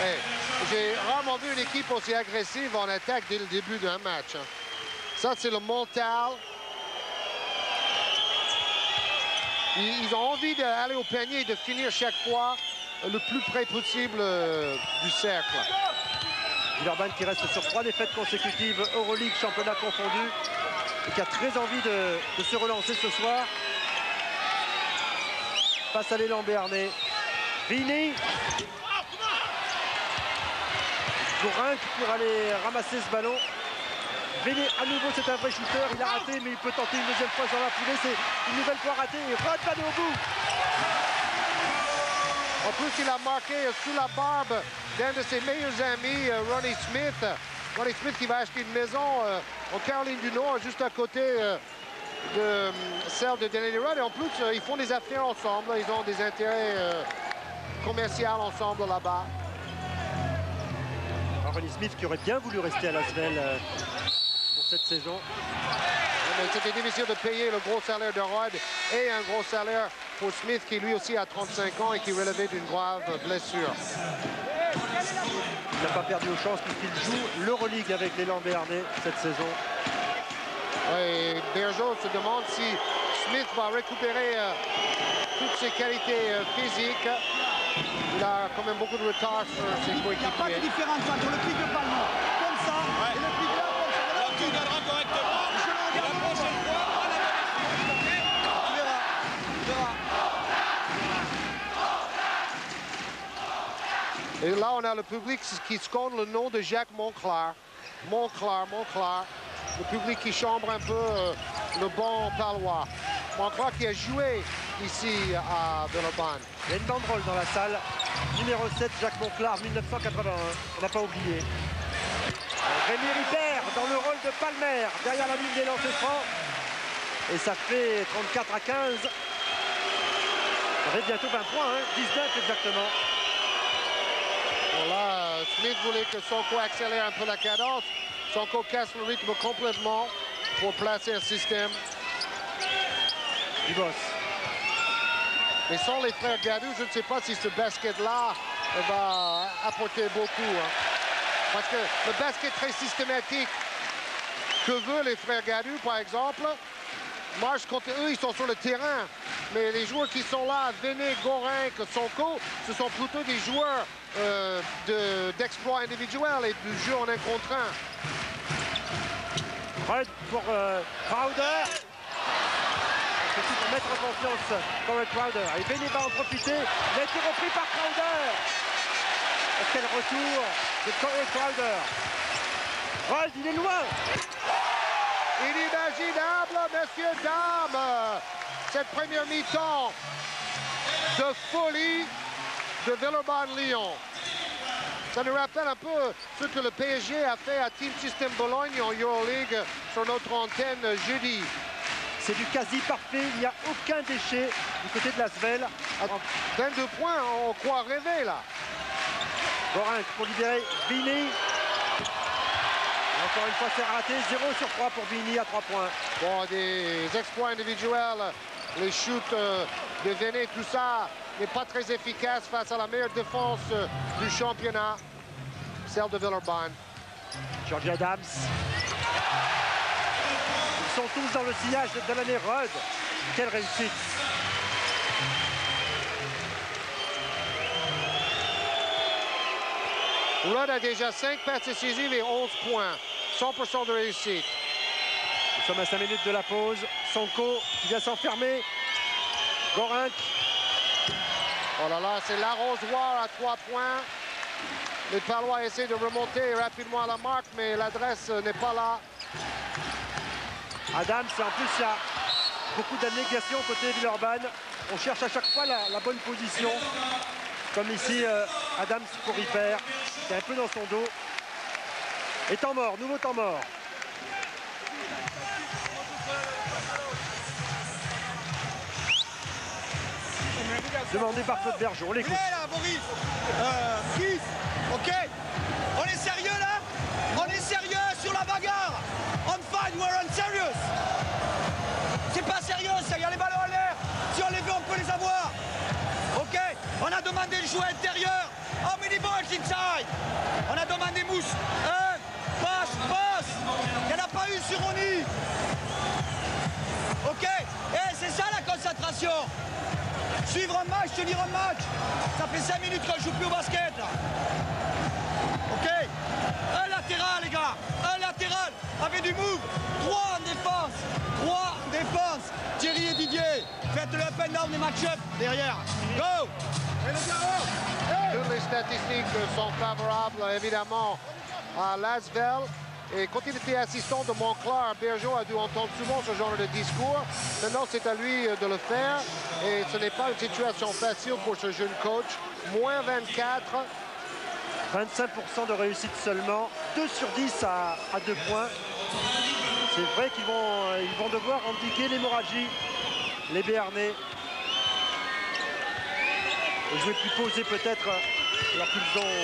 Hey, j'ai rarement vu une équipe aussi agressive en attaque dès le début d'un match. Hein. Ça, c'est le mental. Ils ont envie d'aller au panier et de finir chaque fois le plus près possible du cercle. Villeurbanne qui reste sur 3 défaites consécutives, Euroleague, championnat confondu, et qui a très envie de se relancer ce soir. Face à l'élan béarnais. Vini. Gorinck pour aller ramasser ce ballon. Vini, à nouveau, c'est un vrai shooter. Il a raté, mais il peut tenter une deuxième fois sur la foulée. C'est une nouvelle fois raté. Et Rudd va aller au bout. En plus, il a marqué sous la barbe d'un de ses meilleurs amis, Ronnie Smith. Ronnie Smith qui va acheter une maison en Caroline du Nord, juste à côté de celle de Delaney Rudd. Et en plus, ils font des affaires ensemble. Ils ont des intérêts commerciaux ensemble là-bas. Ronnie Smith qui aurait bien voulu rester à Lasvel pour cette saison. C'était difficile de payer le gros salaire de Rudd et un gros salaire pour Smith qui lui aussi a 35 ans et qui relevait d'une grave blessure. Il n'a pas perdu aux chances puisqu'il joue l'Euroleague avec l'élan béarnais cette saison. Et Bergeau se demande si Smith va récupérer toutes ses qualités physiques. Il a quand même beaucoup de retard sur ses coéquipiers. Il n'y a pas de différence entre le pic de Palma comme ça et le pic là comme ça. Là, tu regarderas correctement. Et la prochaine fois, on la Tu verras. Tu verras. Et là, on a le public qui sconde le nom de Jacques Monclar. Monclar. Le public qui chambre un peu le bon Palois. Monclar qui a joué ici à Villeurbanne. Il y a une banderole dans la salle. Numéro 7, Jacques Monclar, 1981. On n'a pas oublié. Rémi Ripert dans le rôle de Palmer, derrière la ligne des lancers francs. Et ça fait 34 à 15. Ça fait bientôt 20 points, hein, 19 exactement. Bon là, Smith voulait que Sonko accélère un peu la cadence. Sonko casse le rythme complètement pour placer un système. Du boss. Mais sans les frères Gadu, je ne sais pas si ce basket-là va apporter beaucoup. Hein. Parce que le basket très systématique que veulent les frères Gadu, par exemple, marche contre eux, ils sont sur le terrain. Mais les joueurs qui sont là, Veney, Gorinck, Sonko, ce sont plutôt des joueurs d'exploit individuel et du jeu en un contre un. Rudd pour Crowder. C'est pour mettre en confiance Corey Crowder. Et Veney va en profiter. Il a été repris par Crowder. Quel retour de Corey Crowder. Rudd, il est loin. Inimaginable, messieurs, dames. Cette première mi-temps de folie de Villeurbanne-Lyon. Ça nous rappelle un peu ce que le PSG a fait à Team System Bologne en Euroleague sur notre antenne jeudi. C'est du quasi parfait, il n'y a aucun déchet du côté de Lasvel. 22 points, on croit rêver là. Gorinck pour libérer Vini. Encore une fois, c'est raté. 0 sur 3 pour Vini à 3 points. Bon, des exploits individuels, les shoots de Veney, tout ça n'est pas très efficace face à la meilleure défense du championnat, celle de Villeurbanne. Georgie Adams. sont tous dans le sillage de l'année Rudd. Quelle réussite! Rudd a déjà 5 passes décisives et 11 points. 100% de réussite. Nous sommes à 5 minutes de la pause. Sonko qui vient s'enfermer. Gorenc. Oh là là, c'est l'arrosoir à 3 points. Les Palois essaient de remonter rapidement à la marque, mais l'adresse n'est pas là. Adams, et en plus il y a beaucoup d'abnégation côté Villeurbanne. On cherche à chaque fois la bonne position. Comme ici, Adams pour y faire, qui est un peu dans son dos. Et temps mort, nouveau temps mort. Demandé par Claude Bergeron, on l'écoute. Là, Boris, Keith, ok. On est sérieux là? On est sérieux sur la bagarre. On fight, we're on serious. C'est pas sérieux, ça. Il y a les ballons en l'air. Si on les veut, on peut les avoir. Ok. On a demandé le jouet intérieur. How many balls inside? On a demandé mousse. Passe, passe. Il n'y en a pas eu sur Ronny. Ok. C'est ça la concentration. Suivre un match, tenir un match. Ça fait 5 minutes qu'on ne joue plus au basket. Là. Ok. Un latéral, les gars. Un latéral avec du move. 3 en défense. 3 en défense. Thierry et Didier. Faites le up and down des match-up derrière. Go. Toutes les statistiques sont favorables, évidemment, à Lasvel. Et quand il était assistant de Monclar, Bergeron a dû entendre souvent ce genre de discours. Maintenant, c'est à lui de le faire. Et ce n'est pas une situation facile pour ce jeune coach. Moins 24. 25% de réussite seulement. 2 sur 10 à 2 points. C'est vrai qu'ils vont devoir endiguer l'hémorragie, les Béarnais. Et jouer plus posé peut-être, alors qu'ils ont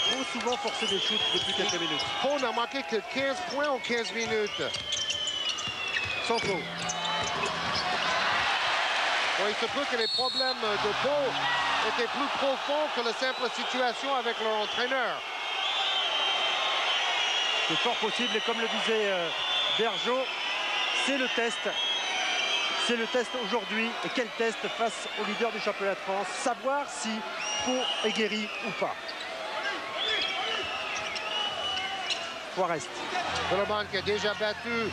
trop souvent forcé des shoots depuis quelques minutes. On n'a marqué que 15 points en 15 minutes. Sonko. Bon, il se peut que les problèmes de dos étaient plus profonds que la simple situation avec leur entraîneur. C'est fort possible, et comme le disait Bergeron, c'est le test. C'est le test aujourd'hui. Et quel test face au leader du championnat de France? Savoir si Pau est guéri ou pas. Forest. Villeurbanne qui a déjà battu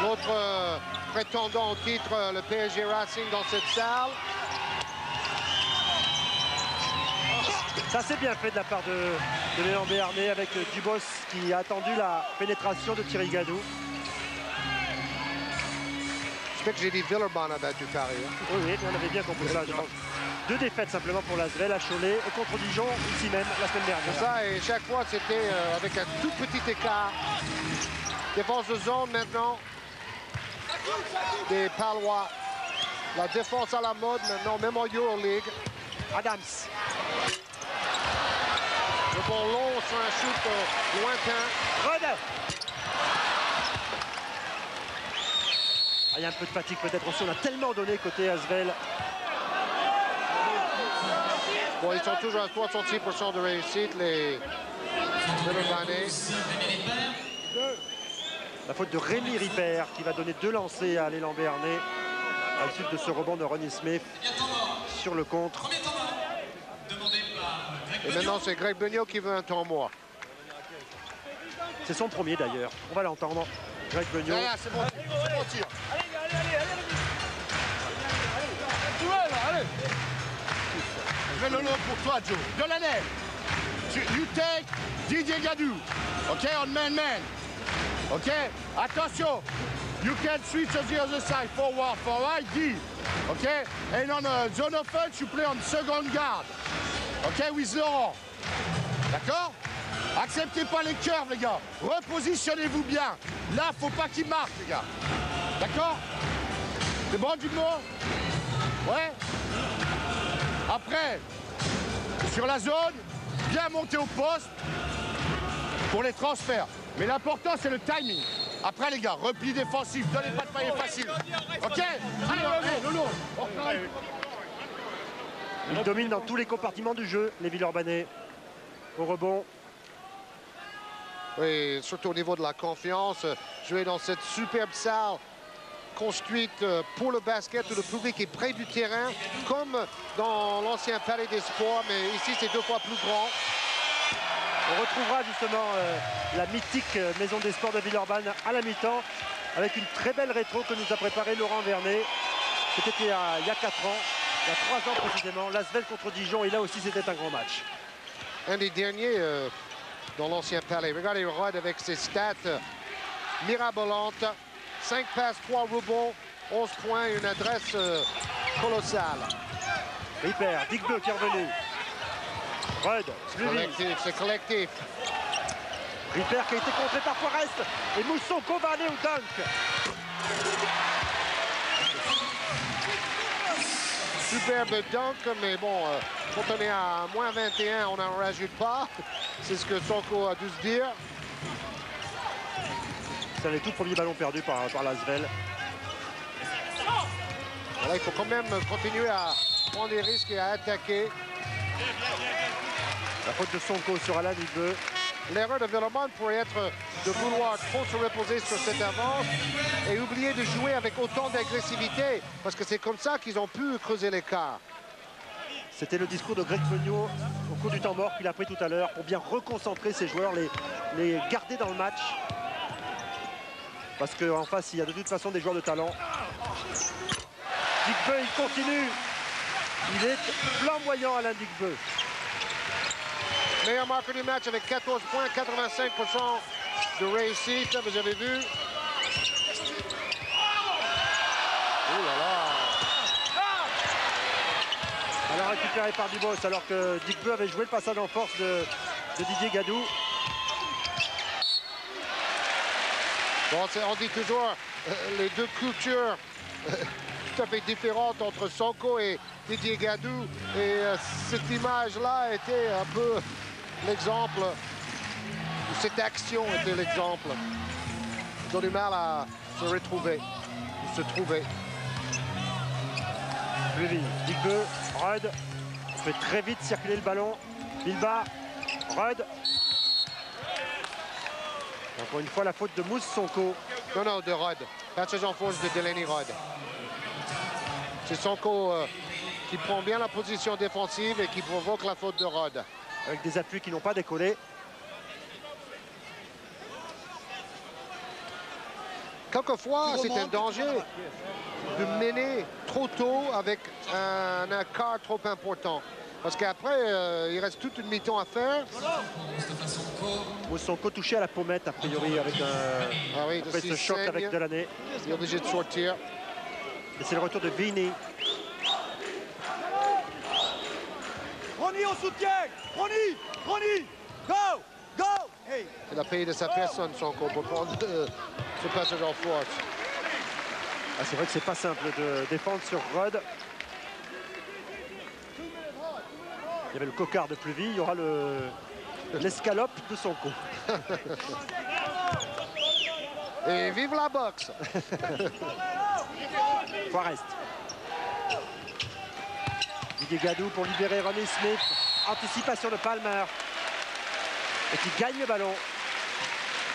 l'autre prétendant au titre, le PSG Racing, dans cette salle. Ça c'est bien fait de la part de Léon Béarnais avec Dubos qui a attendu la pénétration de Thierry Gadou. Je sais que j'ai dit Villeurbanne a battu Paris. Oui, on avait bien compris ça. 2 défaites simplement pour l'Asvel à Cholet et contre Dijon ici même la semaine dernière. C'est ça, et chaque fois c'était avec un tout petit écart. Défense de zone maintenant des Palois. La défense à la mode maintenant, même en Euroleague. Adams. Le bon long sur un shoot lointain. Rudd. Il y a un peu de fatigue peut-être aussi. On a tellement donné côté Asvel. Bon, ils sont toujours à 66% de réussite, les Villeurbanais. La faute de Rémi Ripper qui va donner 2 lancers à l'élan Béarnais à la suite de ce rebond de Ronnie Smith sur le contre. Et maintenant, c'est Greg Beugnot qui veut un temps mort. C'est son premier d'ailleurs. On va l'entendre. Greg Beugnot. C'est bon tir. Je vais le lot pour toi, Joe. Delaney. You take Didier Gadou. OK, on man-man. OK, attention. You can switch on the other side. Forward, D. OK, and on zone offense, you play on second guard. OK, with Laurent. D'accord? Acceptez pas les curves, les gars. Repositionnez-vous bien. Là, faut pas qu'il marque, les gars. D'accord? C'est bon, Dumont? Ouais. Après, sur la zone, bien monter au poste pour les transferts. Mais l'important, c'est le timing. Après, les gars, repli défensif, donnez pas de paillet facile. OK? Allez, Lolo. Ils dominent dans tous les compartiments du jeu, les Villeurbanais. Au rebond. Oui, surtout au niveau de la confiance. Jouer dans cette superbe salle construite pour le basket où le public est près du terrain, comme dans l'ancien Palais des Sports, mais ici c'est 2 fois plus grand. On retrouvera justement la mythique Maison des Sports de Villeurbanne à la mi-temps avec une très belle rétro que nous a préparé Laurent Vernet. C'était il y a 4 ans, il y a 3 ans précisément, l'Asvel contre Dijon, et là aussi c'était un grand match. Un des derniers dans l'ancien Palais. Regardez Rod avec ses stats mirabolantes. 5 passes, 3 rebonds, 11 points, une adresse colossale. Ripper, Digbeu qui est revenu. Rud, C'est collectif. Ripper qui a été contré par Forest. Et Moussonko va aller au dunk. Superbe dunk, mais bon, quand on est à moins 21, on n'en rajoute pas. C'est ce que Sonko a dû se dire. C'est les tout premiers ballons perdus par l'Asvel. Voilà, il faut quand même continuer à prendre des risques et à attaquer. La faute de Sonko sur Alain Digbeu. L'erreur de Villeurbanne pourrait être de vouloir trop se reposer sur cette avance et oublier de jouer avec autant d'agressivité, parce que c'est comme ça qu'ils ont pu creuser l'écart. C'était le discours de Greg Peugnot au cours du temps mort qu'il a pris tout à l'heure pour bien reconcentrer ses joueurs, les garder dans le match. Parce qu'en face, il y a de toute façon des joueurs de talent. Digbeu, il continue. Il est flamboyant, Alain Digbeu. Meilleur marqueur du match avec 14 points, 85% de réussite, vous avez vu. Oh là là. Alors récupéré par Dubos, alors que Digbeu avait joué le passage en force de Didier Gadou. Bon, on dit toujours les deux cultures tout à fait différentes entre Sonko et Didier Gadou. Et cette image-là était un peu l'exemple, cette action était l'exemple. Ils ont du mal à se retrouver, se trouver. Levy, Digbeu, Rud, fait très vite circuler le ballon. Bilba, Rud. Encore une fois, la faute de Mousse Sonko. Non, de Rod. Passage en force de Delaney Rod. C'est Sonko qui prend bien la position défensive et qui provoque la faute de Rod. Avec des appuis qui n'ont pas décollé. Quelquefois, c'est un danger de mener trop tôt avec un quart trop important. Parce qu'après, il reste toute une mi-temps à faire. Moussonko touché à la pommette, a priori, avec après ce choc avec Delaney. Il est obligé de sortir. Et c'est le retour de Vini. Ronny au soutien. Ronny, go. Hey. Il a payé de sa personne, Sonko, pour prendre ce passage en force. Ah, c'est vrai que c'est pas simple de défendre sur Rod. Il y avait le cocard de Pluvy, il y aura l'escalope de Sonko. Et vive la boxe. Forest. Didier Gadou pour libérer Ronnie Smith. Anticipation de Palmer. Et qui gagne le ballon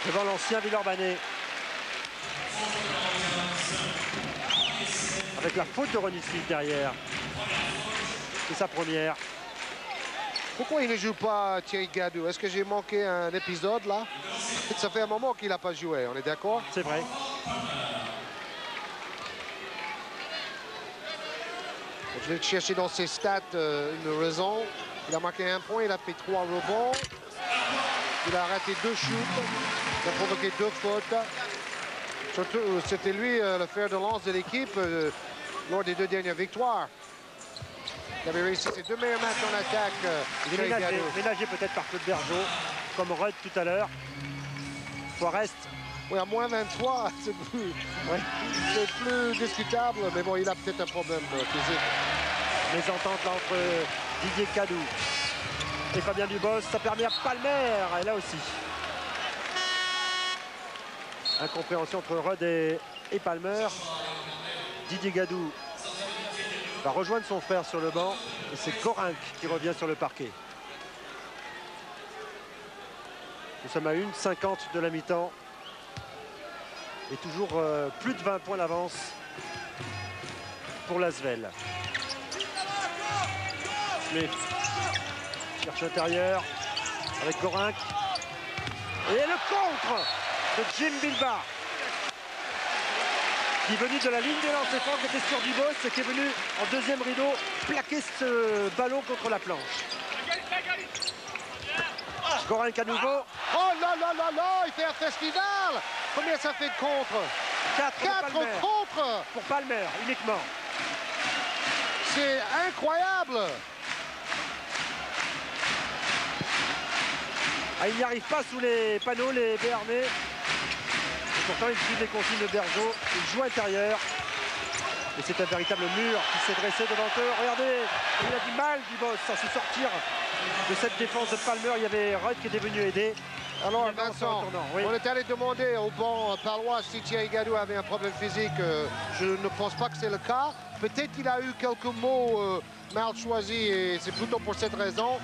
devant l'ancien Villeurbanais. Avec la faute de Ronnie Smith derrière. C'est sa première. Pourquoi il ne joue pas Thierry Gadou? Est-ce que j'ai manqué un épisode là? Ça fait un moment qu'il n'a pas joué, on est d'accord? C'est vrai. Je vais chercher dans ses stats une raison. Il a marqué 1 point, il a fait 3 rebonds. Il a raté 2 shoots. Il a provoqué 2 fautes. Surtout, c'était lui le fer de lance de l'équipe lors des 2 dernières victoires. Il avait réussi ses 2 meilleurs matchs en attaque. Ménagé peut-être par Claude Bergeau, comme Rud tout à l'heure. Forest. Oui, à moins 23, c'est plus discutable. Mais bon, il a peut-être un problème physique. Mésentente là entre Didier Gadou et Fabien Dubos. Ça permet à Palmer. Et là aussi. Incompréhension entre Rud et Palmer. Didier Gadou va rejoindre son frère sur le banc. Et c'est Gorinck qui revient sur le parquet. Nous sommes à 1:50 de la mi-temps. Et toujours plus de 20 points d'avance pour l'Asvel. Smith cherche l'intérieur avec Gorinck. Et le contre de Jim Bilbao, qui est venu de la ligne des lancers francs, qui était sur Dubos et qui est venu en deuxième rideau plaquer ce ballon contre la planche. Gorinck à nouveau. Oh là là là là, il fait un festival. Combien ça fait de contre? 4 contre pour Palmer uniquement. C'est incroyable. Ah, il n'y arrive pas sous les panneaux, les Béarnais. Pourtant, il suit les consignes de Bergeau. Il joue intérieur. Et c'est un véritable mur qui s'est dressé devant eux. Regardez, il a du mal, Dubos, à se sortir de cette défense de Palmer. Il y avait Rudd qui était venu aider. Alors, Vincent, oui. on est allé demander au banc palois si Thierry Gadou avait un problème physique. Je ne pense pas que c'est le cas. Peut-être qu'il a eu quelques mots mal choisis et c'est plutôt pour cette raison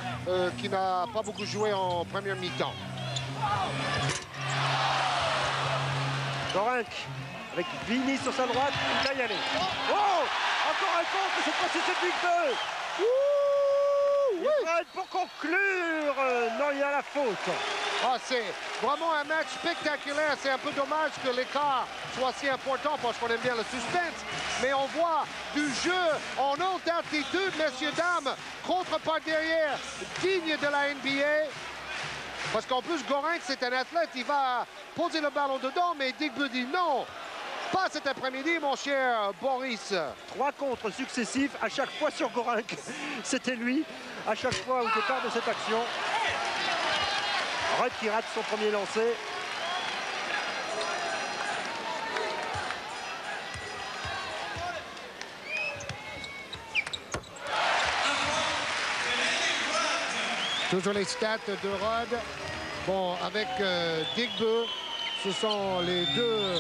qu'il n'a pas beaucoup joué en première mi-temps. Gorinck avec Vini sur sa droite, il va y aller. Oh, encore un contre, cette fois-ci c'est Big 2. Oui. Pour conclure, non, il y a la faute. Ah, c'est vraiment un match spectaculaire. C'est un peu dommage que l'écart soit si important parce qu'on aime bien le suspense. Mais on voit du jeu en haute altitude, messieurs, dames, contre par derrière, digne de la NBA. Parce qu'en plus, Gorinck, c'est un athlète, il va poser le ballon dedans, mais Digbeu dit non. Pas cet après-midi, mon cher Boris. 3 contres successifs, à chaque fois sur Gorinck. C'était lui, à chaque fois au départ de cette action. Rudd qui rate son premier lancer. Toujours les stats de Rudd. Bon, avec Digbeu, ce sont les deux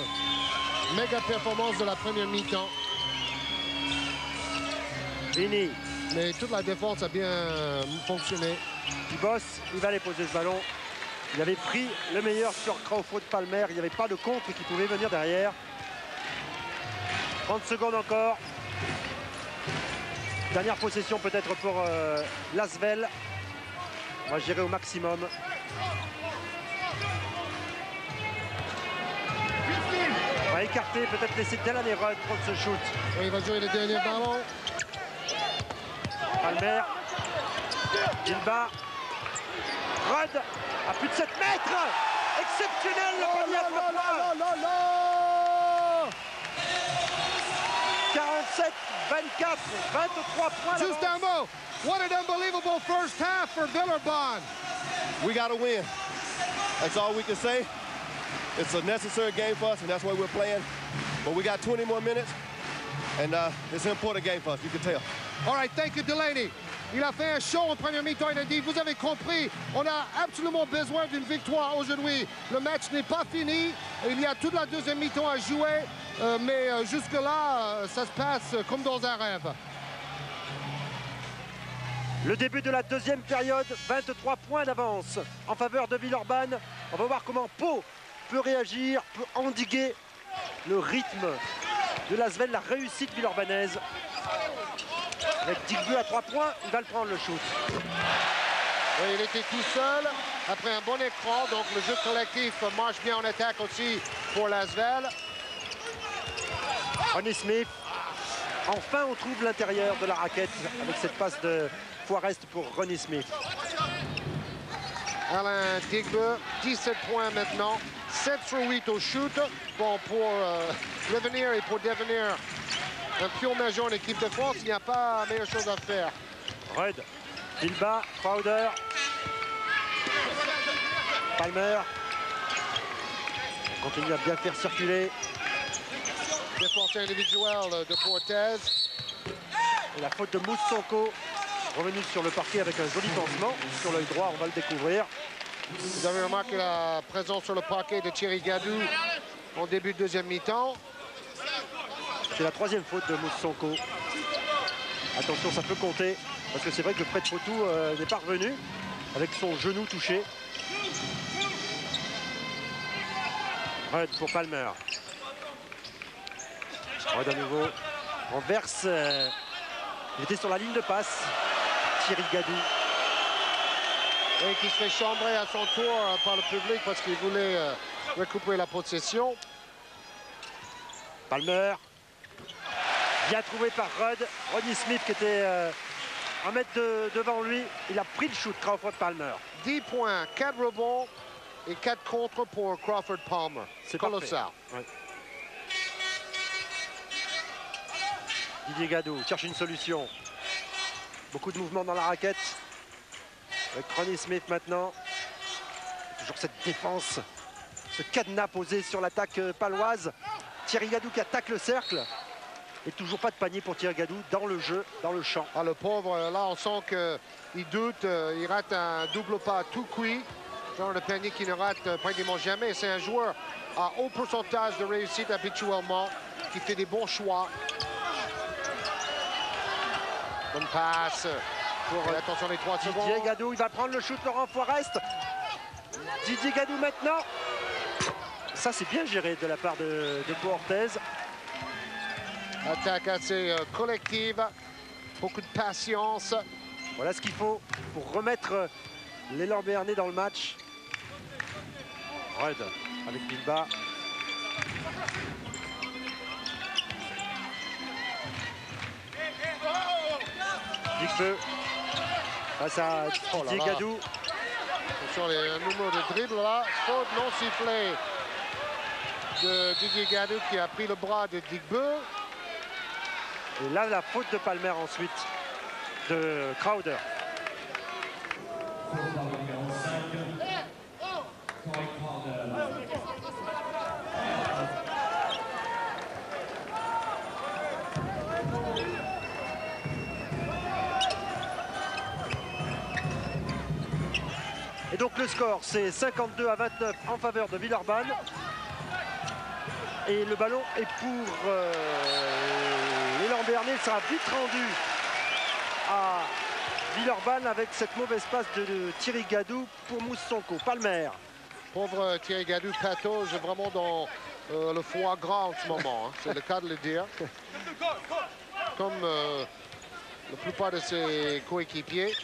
méga performances de la première mi-temps. Vini. Mais toute la défense a bien fonctionné. Dubos, il va aller poser ce ballon. Il avait pris le meilleur sur Crawford Palmer. Il n'y avait pas de contre qui pouvait venir derrière. 30 secondes encore. Dernière possession peut-être pour l'Asvel. On va gérer au maximum. On va écarter, peut-être laisser Delaney Rudd prendre ce shoot. Oui, il va jouer le dernier ballon. Palmer. Bilbao. Rudd à plus de 7 mètres. Exceptionnel le panier à 3 points. 47, 24, 23 points. Juste un mot. What an unbelievable first half for Villeurbanne. We got to win. That's all we can say. It's a necessary game for us, and that's why we're playing. But we got 20 more minutes, and it's an important game for us, you can tell. All right, thank you, Delaney. Il a fait un show en première mi-temps. Il a dit, vous avez compris, on a absolument besoin d'une victoire aujourd'hui. Le match n'est pas fini. Il y a toute la deuxième mi-temps à jouer. Mais jusque-là, ça se passe comme dans un rêve. Le début de la deuxième période, 23 points d'avance en faveur de Villeurbanne. On va voir comment Pau peut réagir, peut endiguer le rythme de l'Asvel, la réussite villeurbanaise. Avec Digbeu à 3 points, il va le prendre le shoot. Oui, il était tout seul après un bon écran, donc le jeu collectif marche bien en attaque aussi pour l'Asvel. Ronnie Smith, enfin on trouve l'intérieur de la raquette avec cette passe de Forrest pour Ronnie Smith. Alain Digbeu, 17 points maintenant, 7 sur 8 au shoot. Bon, pour revenir et pour devenir un pion majeur en équipe de France, il n'y a pas meilleure chose à faire. Rudd, Bilbao, Crowder, Palmer. Continue à bien faire circuler. Défense individuelle de Portez. Et la faute de Moussonko, revenu sur le parquet avec un joli pansement. Sur l'œil droit, on va le découvrir. Vous avez remarqué la présence sur le parquet de Thierry Gadou en début de deuxième mi-temps. C'est la troisième faute de Moussonko. Attention, ça peut compter. Parce que c'est vrai que le prêt de Potou n'est pas revenu avec son genou touché. Rudd pour Palmer. Rudd à nouveau. Renverse. Il était sur la ligne de passe. Thierry Gadou. Et qui se fait chambrer à son tour par le public parce qu'il voulait récupérer la possession. Palmer. Bien trouvé par Rudd. Ronnie Smith qui était 1 mètre devant lui. Il a pris le shoot, Crawford Palmer. 10 points, 4 rebonds et 4 contres pour Crawford Palmer. C'est colossal. Ouais. Didier Gadou cherche une solution. Beaucoup de mouvements dans la raquette. Avec Ronnie Smith maintenant. Toujours cette défense. Ce cadenas posé sur l'attaque paloise. Thierry Gadou qui attaque le cercle. Et toujours pas de panier pour Thierry Gadou dans le jeu, dans le champ. Ah, le pauvre, là, on sent qu'il doute. Il rate un double pas tout cuit. Genre de panier qui ne rate pratiquement jamais. C'est un joueur à haut pourcentage de réussite habituellement, qui fait des bons choix. Bonne passe pour attention les 3 secondes. Didier Gadou, il va prendre le shoot, Laurent Forest. Didier Gadou maintenant. Ça, c'est bien géré de la part de Orthez. Attaque assez collective, beaucoup de patience. Voilà ce qu'il faut pour remettre l'élan béarnais dans le match. Rudd avec Bilba. Big Feu face à Didier Gadou. Attention les numéros de dribble là. Faute non sifflée de Didier Gadou qui a pris le bras de Digbeu. Et là, la faute de Palmer ensuite, de Crowder. Et donc le score, c'est 52 à 29 en faveur de Villeurbanne. Et le ballon est pour l'élan béarnais. Il sera vite rendu à Villeurbanne avec cette mauvaise passe de Thierry Gadou pour Moussonko. Palmer. Pauvre Thierry Gadou patauge vraiment dans le foie gras en ce moment. Hein. C'est le cas de le dire. Comme la plupart de ses coéquipiers.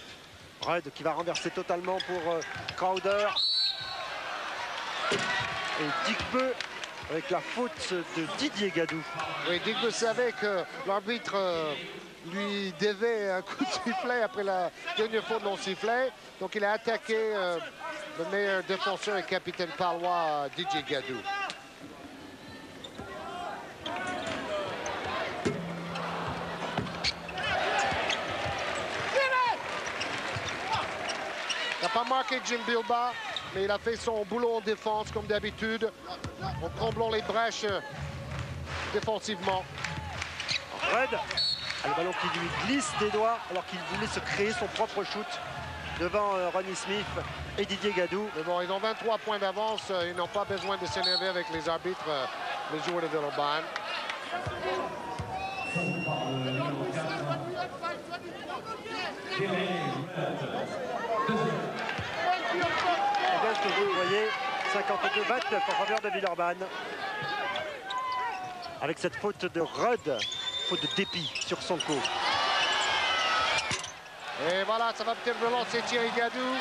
Rudd qui va renverser totalement pour Crowder. Et Digbeu avec la faute de Didier Gadou. Oui, Digbeu savait que l'arbitre lui devait un coup de sifflet après la dernière faute non sifflet. Donc il a attaqué le meilleur défenseur et capitaine palois, Didier Gadou. Il n'a pas marqué Jim Bilba, mais il a fait son boulot en défense comme d'habitude, en comblant les brèches défensivement. Rudd, le ballon qui lui glisse des doigts alors qu'il voulait se créer son propre shoot devant Ronnie Smith et Didier Gadou. Mais bon, ils ont 23 points d'avance, ils n'ont pas besoin de s'énerver avec les arbitres, les joueurs de Villeurbanne. Et bien ce que vous voyez, 52-29 en faveur de Villeurbanne. Avec cette faute de Rudd, faute de dépit sur Sonko. Et voilà, ça va peut-être relancer Thierry Gadou.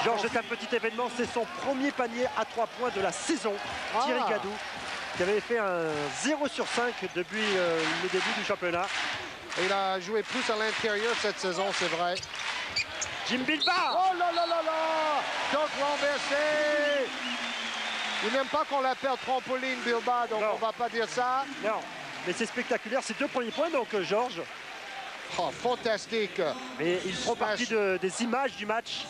Georges, c'est un petit événement, c'est son premier panier à 3 points de la saison. Thierry Gadou, qui avait fait un 0 sur 5 depuis le début du championnat. Et il a joué plus à l'intérieur cette saison, c'est vrai. Jim Bilba. Oh là là là là! Donc renversé! Il n'aime pas qu'on l'appelle trampoline Bilba, donc non, on va pas dire ça. Non, mais c'est spectaculaire, c'est 2 premiers points donc Georges. Oh, fantastique! Mais ils feront partie des images du match.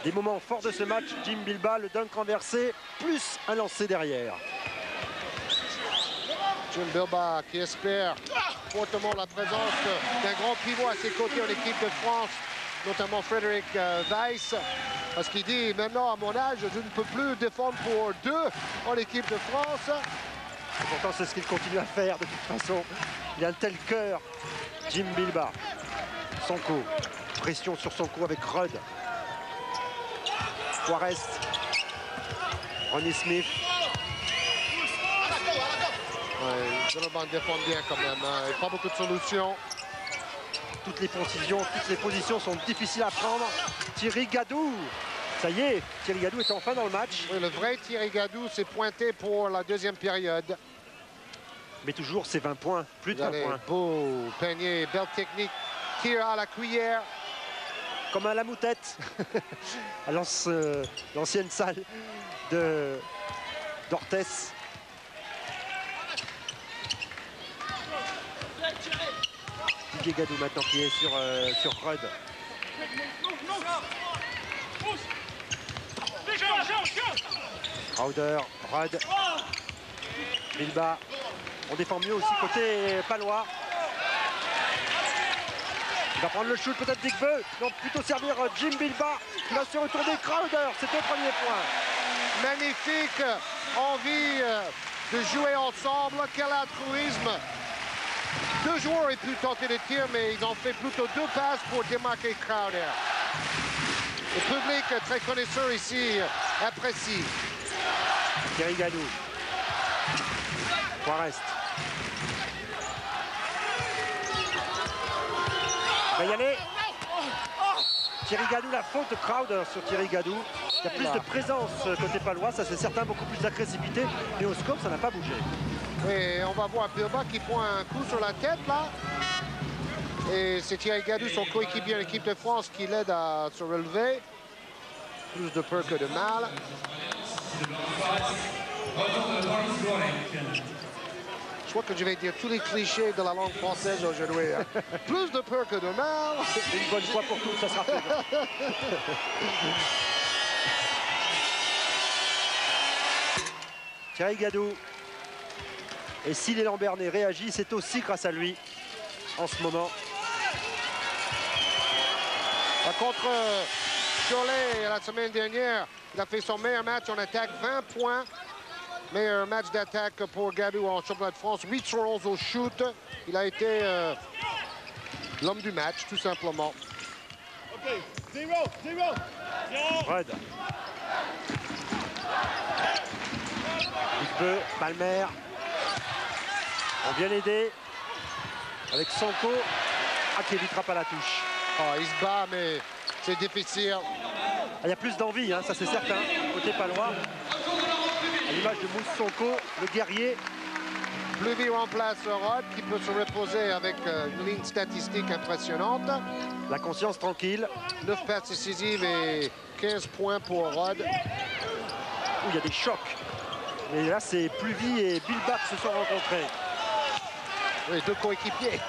Des moments forts de ce match, Jim Bilba, le dunk renversé, plus un lancé derrière. Jim Bilba qui espère fortement la présence d'un grand pivot à ses côtés en équipe de France, notamment Frédéric Weiss, parce qu'il dit maintenant à mon âge je ne peux plus défendre pour 2 en équipe de France. Et pourtant c'est ce qu'il continue à faire de toute façon. Il a un tel cœur, Jim Bilba. Sonko, pression sur Sonko avec Rudd. Forest, Ronnie Smith. Ouais. Villeurbanne défend bien quand même. Hein. Pas beaucoup de solutions. Toutes les positions sont difficiles à prendre. Thierry Gadou. Ça y est, Thierry Gadou est enfin dans le match. Oui, le vrai Thierry Gadou s'est pointé pour la deuxième période. Mais toujours ses 20 points, plus de 20 points. Beau panier, belle technique. Tir à la cuillère. Comme à la moutette. À l'ancienne salle d'Orthès. Thierry Gadou maintenant qui est sur Rudd. Crowder, Rudd, Bilbao. On défend mieux aussi côté palois. Il va prendre le shoot, peut-être Digbeu. Non, plutôt servir Jim Bilbao. Il va se retourner Crowder. C'est deux premiers points. Magnifique envie de jouer ensemble. Quel altruisme. Deux joueurs auraient pu tenter le tir, mais ils ont fait plutôt deux passes pour démarquer Crowder. Le public très connaisseur ici apprécie. Thierry Gadou. Forest. Il va y aller. Thierry Gadou, la faute de Crowder sur Thierry Gadou. Il y a plus de présence côté palois, ça c'est certain, beaucoup plus d'agressivité. Mais au score, ça n'a pas bougé. Et on va voir Bilbao qui prend un coup sur la tête là. Et c'est Thierry Gadou, son coéquipier de l'équipe de France, qui l'aide à se relever. Plus de peur que de mal. Je crois que je vais dire tous les clichés de la langue française aujourd'hui. Plus de peur que de mal. Une bonne fois pour tous, ça sera fait. Thierry Gadou. Et si les Lambernais réagissent, c'est aussi grâce à lui en ce moment. Contre Cholet la semaine dernière, il a fait son meilleur match en attaque, 20 points. Meilleur match d'attaque pour Gadou en championnat de France, 8 sur 11 au shoot. Il a été l'homme du match, tout simplement. Rudd. Digbeu, Palmer. On bien aidé avec Sonko. Ah, qui évitera pas la touche. Oh, il se bat, mais c'est difficile. Il y a plus d'envie, hein, ça c'est certain, côté palois. À l'image de Mousse Sonko, le guerrier. Pluvy remplace Rudd, qui peut se reposer avec une ligne statistique impressionnante. La conscience tranquille. 9 passes décisives et 15 points pour Rudd. Où il y a des chocs. Mais là, c'est Pluvy et Bilbao qui se sont rencontrés. Oui, deux coéquipiers.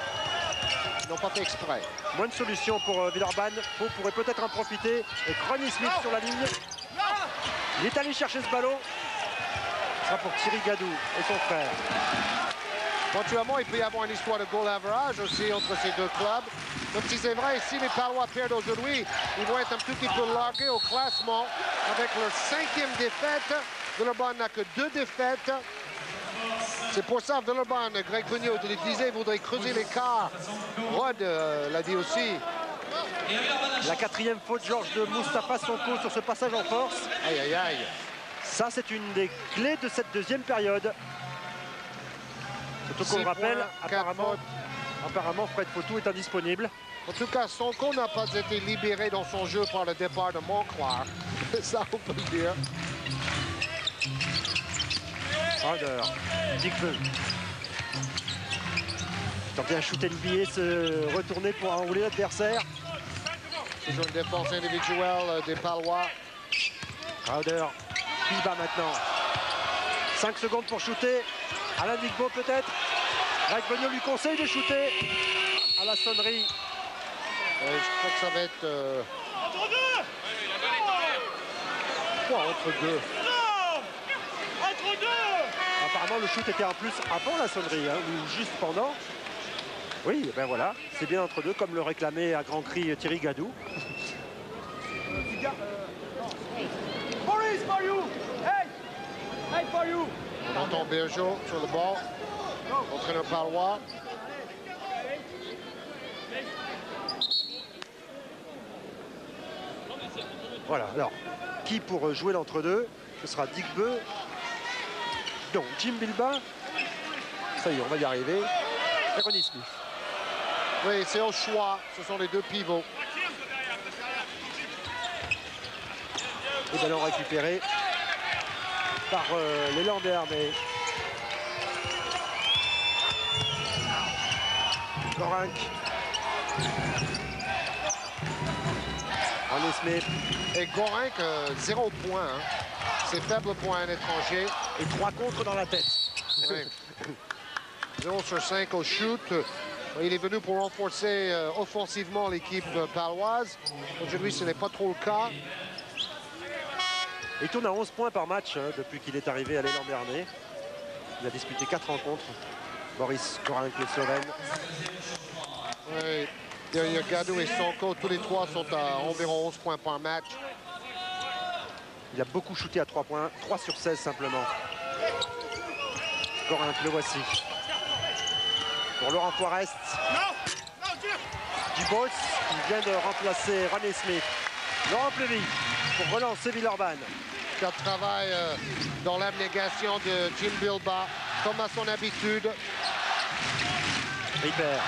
Ils n'ont pas fait exprès. Moins de solutions pour Villeurbanne. Pau pourrait peut-être en profiter. Et Crony Smith sur la ligne. Il est allé chercher ce ballon. Ce sera pour Thierry Gadou et son frère. Éventuellement, il peut y avoir une histoire de goal average aussi entre ces deux clubs. Donc si c'est vrai, si les Palois perdent aujourd'hui, ils vont être un tout petit peu largués au classement avec leur 5e défaite. Villeurbanne n'a que 2 défaites. C'est pour ça que Villeurbanne, Greg Vigneault le disait, voudrait creuser l'écart. Rudd l'a dit aussi. La 4e faute, Georges, de Moustapha Sonko sur ce passage en force. Aïe, aïe, aïe. Ça, c'est une des clés de cette deuxième période. Surtout qu'on le rappelle, apparemment, Fred Fautou est indisponible. En tout cas, Sonko n'a pas été libéré dans son jeu par le départ de Monclar. Ça, on peut le dire. Crowder, Digbeu. Tenter un shoot NBA, se retourner pour enrouler l'adversaire. Toujours une défense individuelle des Palois. Crowder, Bilbao maintenant. 5 secondes pour shooter. Alain Digbeu peut-être. Greg Vigneault lui conseille de shooter. À la sonnerie. Je crois que ça va être... Quoi, entre deux? Apparemment, le shoot était en plus avant la sonnerie, hein, ou juste pendant. Oui, ben voilà, c'est bien entre deux, comme le réclamait à grands cris Thierry Gadou. On entend Bergeau sur le bord. Entraîneur palois. Voilà, alors, qui pour jouer l'entre-deux? Ce sera Digbeu. Donc, Jim Bilbao. Ça y est, on va y arriver. Ronnie Smith. Oui, c'est au choix. Ce sont les deux pivots. Et ballon récupéré par les Landais. Gorank. Ronnie Smith. Et Gorank, 0 points. Hein. C'est faible pour un étranger. Et 3 contre dans la tête. Oui. 0 sur 5 au shoot. Il est venu pour renforcer offensivement l'équipe paloise. Aujourd'hui, ce n'est pas trop le cas. Il tourne à 11 points par match depuis qu'il est arrivé à l'élan Bernay. Il a disputé 4 rencontres. Boris Gorank, le Slovène. Oui. Il y a Gadou et Sonko, tous les trois sont à environ 11 points par match. Il a beaucoup shooté à 3 points, 3 sur 16 simplement. Gorank, le voici. Pour Laurent Forest. Dubos, qui vient de remplacer Ronnie Smith. Laurent Plevy pour relancer Villeurbanne. Qui travaille dans l'abnégation de Jim Bilba, comme à son habitude. Ripper.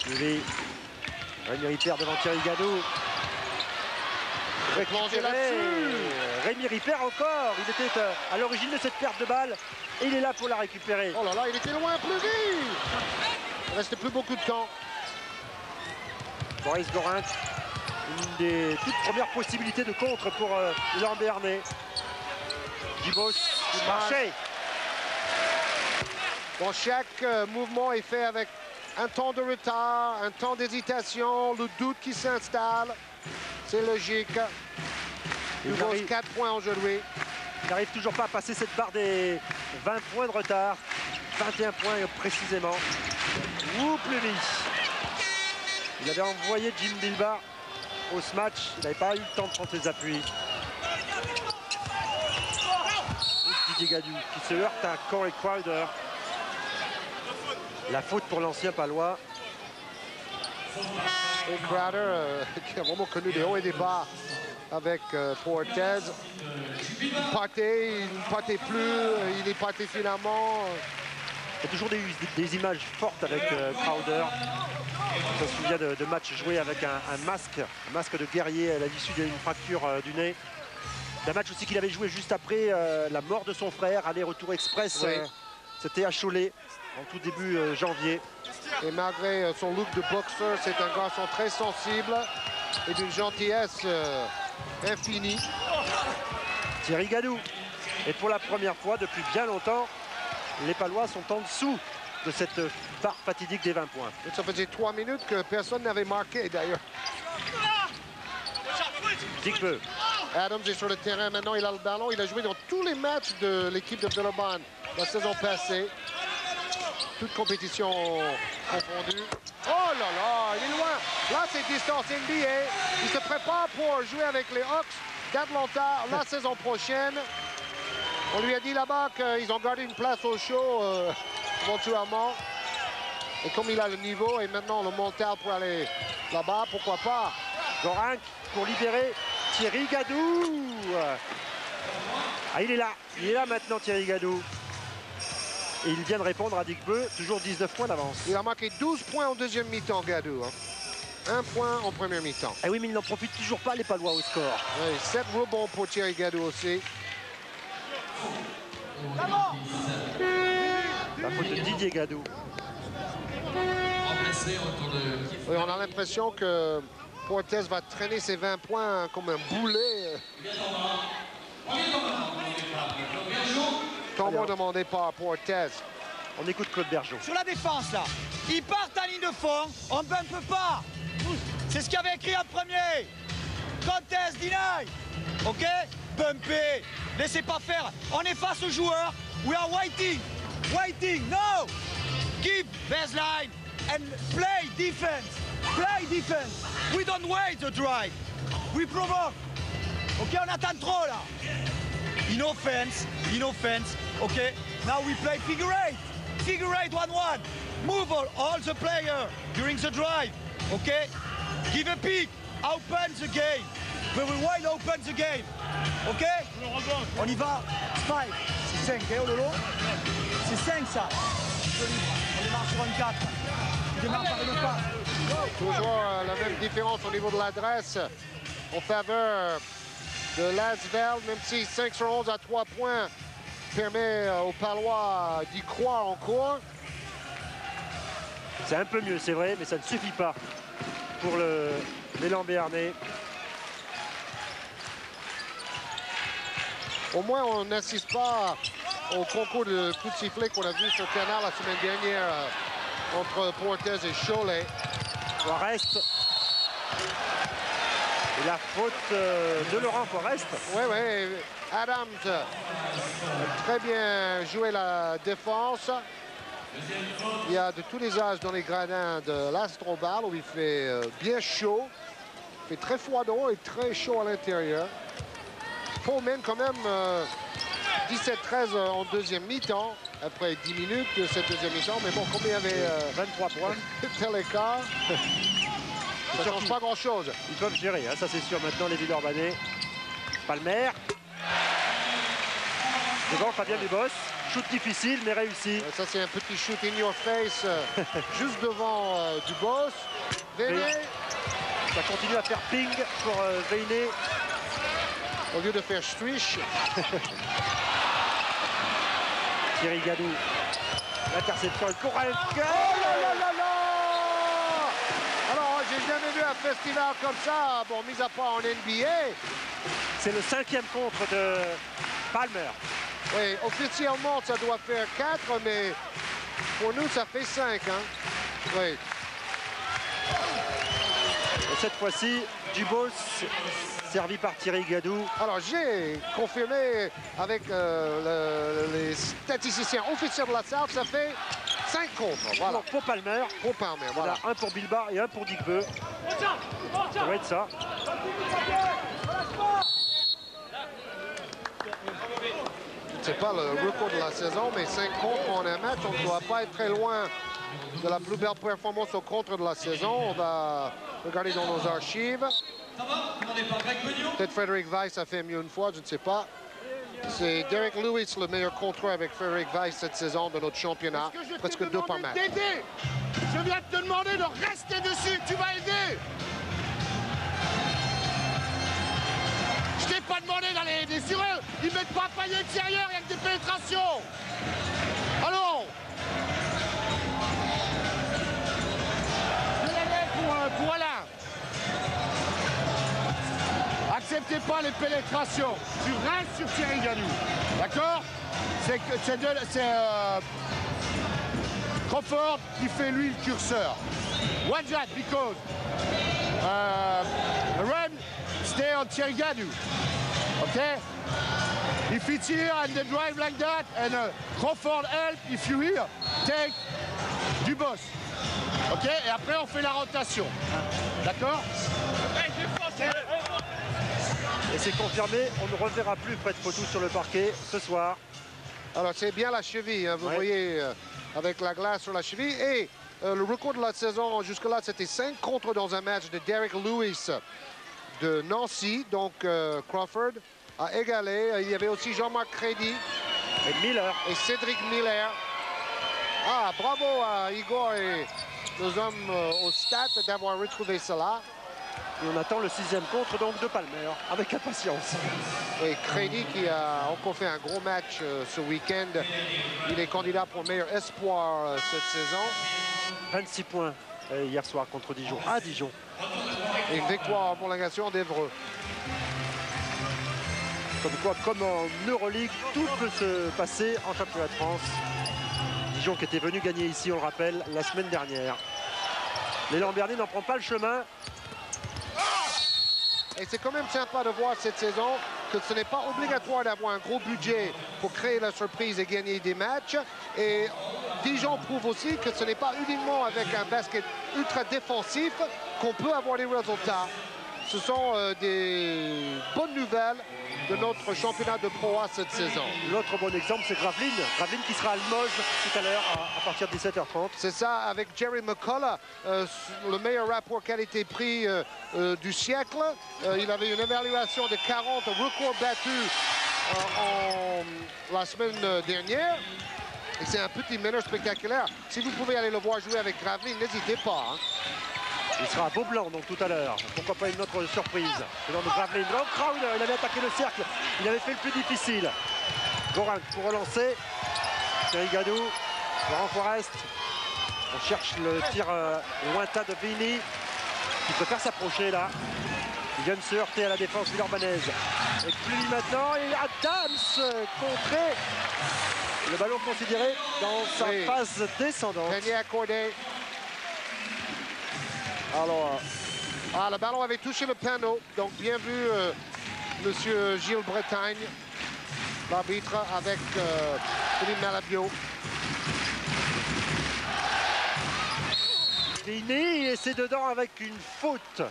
Plevy. Rémi Ripper devant Thierry Gadou. Rémi Ripper encore. Il était à l'origine de cette perte de balle. Et il est là pour la récupérer. Oh là là, il était loin, Plevy. Il ne restait plus beaucoup de temps. Boris Gorank, une des toutes premières possibilités de contre pour Lambernay. Dubos, marché. Bon, chaque mouvement est fait avec un temps de retard, un temps d'hésitation, le doute qui s'installe. C'est logique. Il pose 4 points aujourd'hui. Il n'arrive toujours pas à passer cette barre des 20 points de retard. 21 points précisément. Ou Plevy. Il avait envoyé Jim Bilba au match. Il n'avait pas eu le temps de prendre ses appuis. Didier Gadou qui se heurte à Corey Crowder. La faute pour l'ancien palois. Et Crowder qui a vraiment connu des hauts et des bas avec Portez. Il ne partait plus, il est parti finalement. Il y a toujours des images fortes avec Crowder. On se souvient de matchs joués avec un masque de guerrier à l'issue d'une fracture du nez. D'un match aussi qu'il avait joué juste après la mort de son frère, aller-retour express. Oui. C'était à Cholet en tout début janvier. Et malgré son look de boxeur, c'est un garçon très sensible et d'une gentillesse infinie. Thierry Gadou. Et pour la première fois depuis bien longtemps, les Palois sont en dessous de cette barre fatidique des 20 points. Et ça faisait 3 minutes que personne n'avait marqué d'ailleurs. Digbeu. Adams est sur le terrain maintenant, il a le ballon. Il a joué dans tous les matchs de l'équipe de Villeurbanne la saison passée. Toute compétition confondue. Oh là là, il est loin. Là, c'est distance NBA. Il se prépare pour jouer avec les Hawks d'Atlanta la saison prochaine. On lui a dit là-bas qu'ils ont gardé une place au show éventuellement. Et comme il a le niveau et maintenant le mental pour aller là-bas, pourquoi pas. Gorank pour libérer Thierry Gadou. Ah, il est là maintenant Thierry Gadou. Et il vient de répondre à Digbeu, toujours 19 points d'avance. Il a marqué 12 points en deuxième mi-temps, Gadou. Hein. 1 point en première mi-temps. Ah oui, mais il n'en profite toujours pas les Palois au score. Oui, 7 rebonds pour Thierry Gadou aussi. La faute de Didier Gadou. Oui, on a l'impression que Portez va traîner ses 20 points comme un boulet. Comment demandé par Portez. On écoute Claude Bergeau. Sur la défense, là, ils partent à ligne de fond, on ne bumpe pas. C'est ce qu'il avait écrit en premier. Contest, deny. OK? Bumper. Laissez pas faire. On est face aux joueurs. We are waiting. Waiting. No. Give baseline and play defense. Play defense. We don't wait the drive. We provoke. OK, on attend trop, là. In offense. OK? Now we play figure eight. Figure eight 1-1. Move all the players during the drive. OK? Give a peek. Open the game. We will wide open the game. Ok? On y va. 5. C'est 5, hein, Lolo? C'est 5 ça. On démarre sur un 4. On démarre par une passe. Toujours la même différence au niveau de l'adresse en faveur de Lasvel, même si 5 sur 11 à 3 points permet aux Palois d'y croire encore. C'est un peu mieux, c'est vrai, mais ça ne suffit pas pour l'élan béarnais. Au moins, on n'insiste pas au concours de coups de sifflet qu'on a vu sur Canal la semaine dernière entre Portez et Cholet. Forest. Et la faute de Laurent Forest. Oui, oui. Adams a très bien joué la défense. Il y a de tous les âges dans les gradins de l'Astrobal où il fait bien chaud. Il fait très froid dehors et très chaud à l'intérieur. Paul mène quand même 17-13 en deuxième mi-temps, après 10 minutes de cette deuxième mi-temps. Mais bon, comme il y avait 23 points, tel écart, ça ne change pas grand-chose. Ils peuvent gérer, hein, ça c'est sûr. Maintenant, les Villeurbanais. Palmer. Devant Fabien Dubos. Shoot difficile, mais réussi. Ça, c'est un petit shoot in your face, juste devant Dubos. Veiné. Ça continue à faire ping pour Veiné. Au lieu de faire striche. Thierry Gadou. L'interception pour un Oh là là là là! Alors, j'ai jamais vu un festival comme ça. Bon, mis à part en NBA. C'est le 5e contre de Palmer. Oui, officiellement, ça doit faire 4, mais pour nous, ça fait 5. Hein? Oui. Et cette fois-ci, Dubos, servi par Thierry Gadou. Alors, j'ai confirmé avec les statisticiens officiels de la SAF, ça fait 5 contre. Voilà. Pour Palmer. Pour Palmer, voilà. Un pour Bilbao et un pour Digbeu. Ça va être ça. C'est pas le record de la saison, mais 5 contre en un match, on ne doit pas être très loin de la plus belle performance au contre de la saison. On va regarder dans nos archives. Peut-être Frédéric Weiss a fait mieux une fois, je ne sais pas. C'est Derek Lewis, le meilleur contreur avec Frédéric Weiss cette saison de notre championnat. Presque 2 par match. Je viens de te demander de rester dessus, tu vas aider. Je t'ai pas demandé d'aller sur eux. Ils mettent pas panier extérieur, il y a que des pénétrations. Allons. Je l'avais pour Alain. Acceptez pas les pénétrations. Tu restes sur Thierry Gadou. D'accord? C'est Crawford qui fait lui le curseur. One shot because run stay on Thierry Gadou. Okay? If it's here and they drive like that and Crawford help, if you hear, take Dubos. Ok? Et après on fait la rotation. D'accord? Et c'est confirmé, on ne reverra plus Fred Potou sur le parquet ce soir. Alors c'est bien la cheville, hein, vous voyez, avec la glace sur la cheville. Et le record de la saison jusque-là, c'était 5 contre dans un match de Derek Lewis de Nancy. Donc Crawford a égalé. Il y avait aussi Jean-Marc Crédy et Miller et Cédric Miller. Ah, bravo à Igor et nos hommes au stade d'avoir retrouvé cela. Et on attend le 6e contre donc de Palmer avec impatience. Et Crédy qui a encore fait un gros match ce week-end. Il est candidat pour meilleur espoir cette saison. 26 points hier soir contre Dijon, à Dijon. Et une victoire en prolongation d'Evreux. Comme quoi, comme en Euroleague, tout peut se passer en championnat de France. Dijon qui était venu gagner ici, on le rappelle, la semaine dernière. L'élan Béarnais n'en prend pas le chemin. Et c'est quand même sympa de voir cette saison que ce n'est pas obligatoire d'avoir un gros budget pour créer la surprise et gagner des matchs. Et Dijon prouve aussi que ce n'est pas uniquement avec un basket ultra défensif qu'on peut avoir des résultats. ce sont des bonnes nouvelles de notre championnat de Pro A cette saison. L'autre bon exemple, c'est Graveline. Graveline qui sera à Limoges tout à l'heure à partir de 17h30. C'est ça, avec Jerry McCullough, le meilleur rapport qualité-prix du siècle. Il avait une évaluation de 40, record battu la semaine dernière. Et c'est un petit meneur spectaculaire. Si vous pouvez aller le voir jouer avec Graveline, n'hésitez pas. Hein. Il sera à Beaublanc donc tout à l'heure. Pourquoi pas une autre surprise. Le nom de Graveline. Donc Crowder, il avait attaqué le cercle. Il avait fait le plus difficile. Goran pour relancer. Thierry Gadou. Laurent Forest. On cherche le tir lointain de Vini. Il préfère s'approcher là. Il vient de se heurter à la défense villeurbannaise. Et plus maintenant, et Adams contré. Le ballon considéré dans sa phase descendante. Panier accordé. Alors, le ballon avait touché le panneau. Donc bien vu, monsieur Gilles Bretagne, l'arbitre avec Philippe Malabio. Vini, et c'est dedans avec une faute.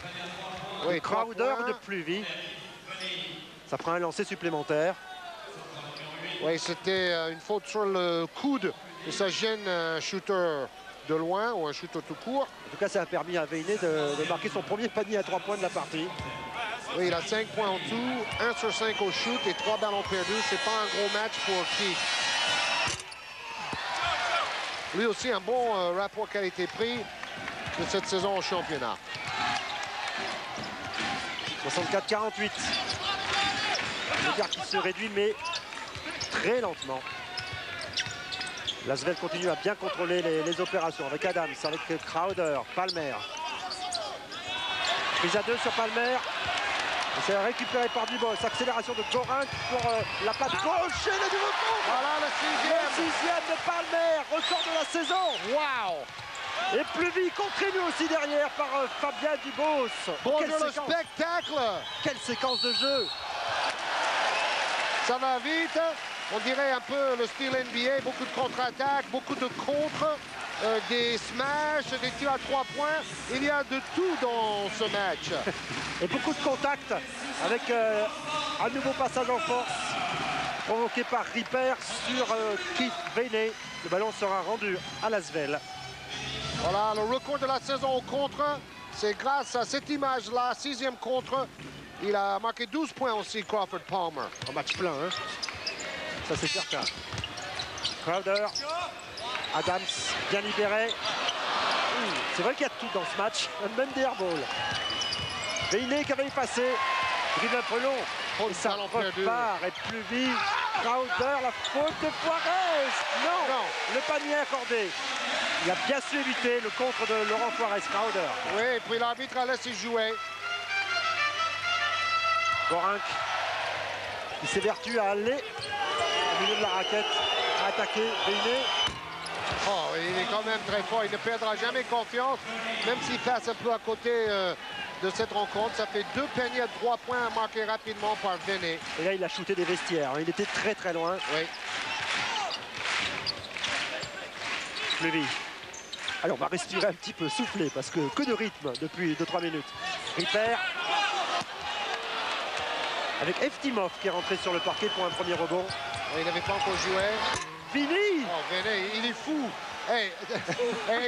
Oui, Crowder de Pluvy. Ça prend un lancer supplémentaire. Oui, c'était une faute sur le coude. Et ça gêne un shooter de loin ou un shooter tout court. En tout cas, ça a permis à Vini de marquer son premier panier à 3 points de la partie. Oui, il a 5 points en tout, 1 sur 5 au shoot et 3 ballons perdus. C'est pas un gros match pour Keith. Lui aussi, un bon rapport qualité-prix de cette saison au championnat. 64-48. L'écart qui se réduit, mais très lentement. L'Asvel continue à bien contrôler les opérations avec Adams, avec Crowder, Palmer. Prise à 2 sur Palmer. C'est récupéré par Dubos. Accélération de Gorin pour la patte gauche et le nouveau coup. Voilà le 6e de Palmer. Record de la saison. Wow! Et Pluvy contré lui aussi derrière par Fabien Dubos. Bonjour le spectacle! Quelle séquence de jeu! Ça va vite. On dirait un peu le style NBA, beaucoup de contre-attaques, beaucoup de contre, des smashs, des tirs à 3 points. Il y a de tout dans ce match. Et beaucoup de contacts avec un nouveau passage en force provoqué par Ripper sur Keith Vini. Le ballon sera rendu à l'Asvel. Voilà, le record de la saison au contre, c'est grâce à cette image-là, 6e contre. Il a marqué 12 points aussi, Crawford Palmer. Un match plein, hein? Ça c'est certain. Crowder, Adams, bien libéré. C'est vrai qu'il y a tout dans ce match, même des airballs. Vini qui avait passé, dribble un peu long. Et ça repart, et Pluvy, Crowder, la faute de Forest. Non, le panier accordé. Il a bien su éviter le contre de Laurent Forest, Crowder. Oui, et puis l'arbitre a laissé jouer. Gorinck, qui s'évertue à aller au milieu de la raquette, à attaquer Vini. Oh, il est quand même très fort, il ne perdra jamais confiance, même s'il passe un peu à côté de cette rencontre. Ça fait 2 paniers à 3 points marqués rapidement par Vini. Et là, il a shooté des vestiaires, hein. Il était très très loin. Oui. Pluvy. Allez, on va respirer un petit peu, souffler, parce que de rythme depuis 2-3 minutes. Ripper. Avec Eftimov qui est rentré sur le parquet pour un premier rebond. Il n'avait pas encore joué. Vini! Oh, Vini, il est fou. Hey,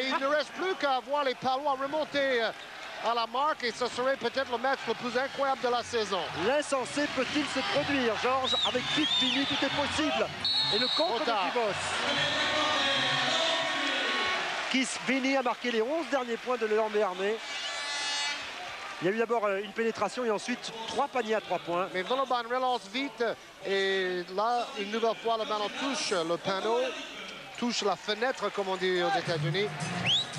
il ne reste plus qu'à voir les Palois remonter à la marque et ce serait peut-être le match le plus incroyable de la saison. L'insensé peut-il se produire, Georges? Avec Keith Vini, tout est possible. Et le contre de Dubos. Keith Vini a marqué les 11 derniers points de l'Elan Béarnais. Il y a eu d'abord une pénétration et ensuite 3 paniers à 3 points. Mais Villeurbanne relance vite et là, une nouvelle fois, le ballon touche le panneau, touche la fenêtre, comme on dit aux États-Unis.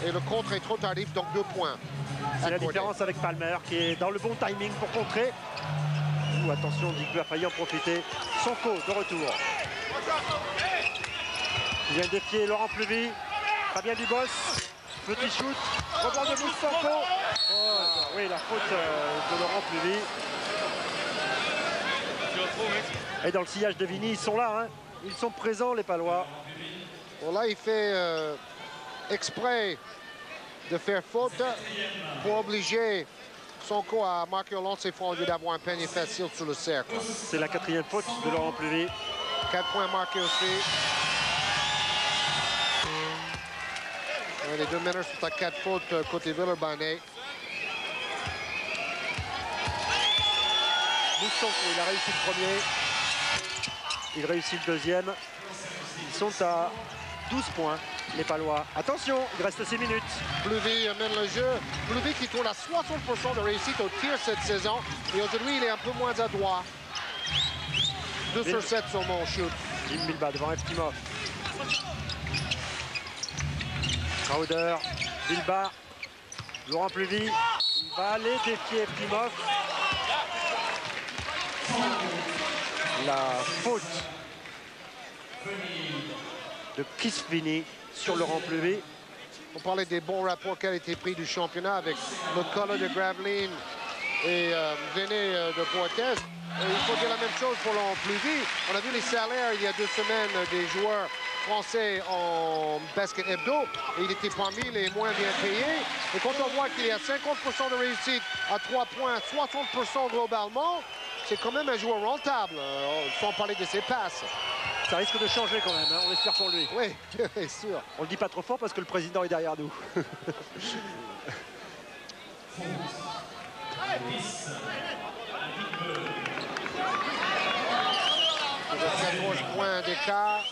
Et le contre est trop tardif, donc 2 points. C'est la différence avec Palmer qui est dans le bon timing pour contrer. Attention, Dick a failli en profiter. Sonko de retour. Il vient défier Laurent Pluvy. Fabien Dubos. Petit shoot. Rebond de Moussanko. Oh, oui, la faute de Laurent Pluvy. Et dans le sillage de Vini, ils sont là. Hein. Ils sont présents, les Palois. Bon, là, il fait exprès de faire faute pour obliger Sonko a marqué au lancer franc au lieu d'avoir un panier facile sur le cercle. C'est la 4e faute de Laurent Pluvy. 4 points marqués aussi. Les deux meneurs sont à 4 fautes côté Villeurbanne. Sonko, il a réussi le premier. Il réussit le deuxième. Ils sont à 12 points, les Palois. Attention, il reste 6 minutes. Pluvy mène le jeu. Pluvy qui tourne à 60% de réussite au tir cette saison. Et aujourd'hui, il est un peu moins adroit. 2 sur 7 sur mon shoot. Jim Bilbao devant Eftimov. Crowder, Bilbao, Laurent Pluvy. Il va aller défier Eftimov. La faute de Kisvini sur Laurent Pluvy. On parlait des bons rapports qualité-prix du championnat avec McCullough de Gravelines et Véné de Poiters. Il faut dire la même chose pour Laurent Pluvy. On a vu les salaires il y a 2 semaines des joueurs français en basket hebdo. Et il était parmi les moins bien payés. Et quand on voit qu'il y a 50% de réussite à 3 points, 60% globalement, c'est quand même un joueur rentable, sans parler de ses passes. Ça risque de changer quand même, hein, on espère pour lui. Oui, c'est sûr. On le dit pas trop fort parce que le président est derrière nous. 14 points d'écart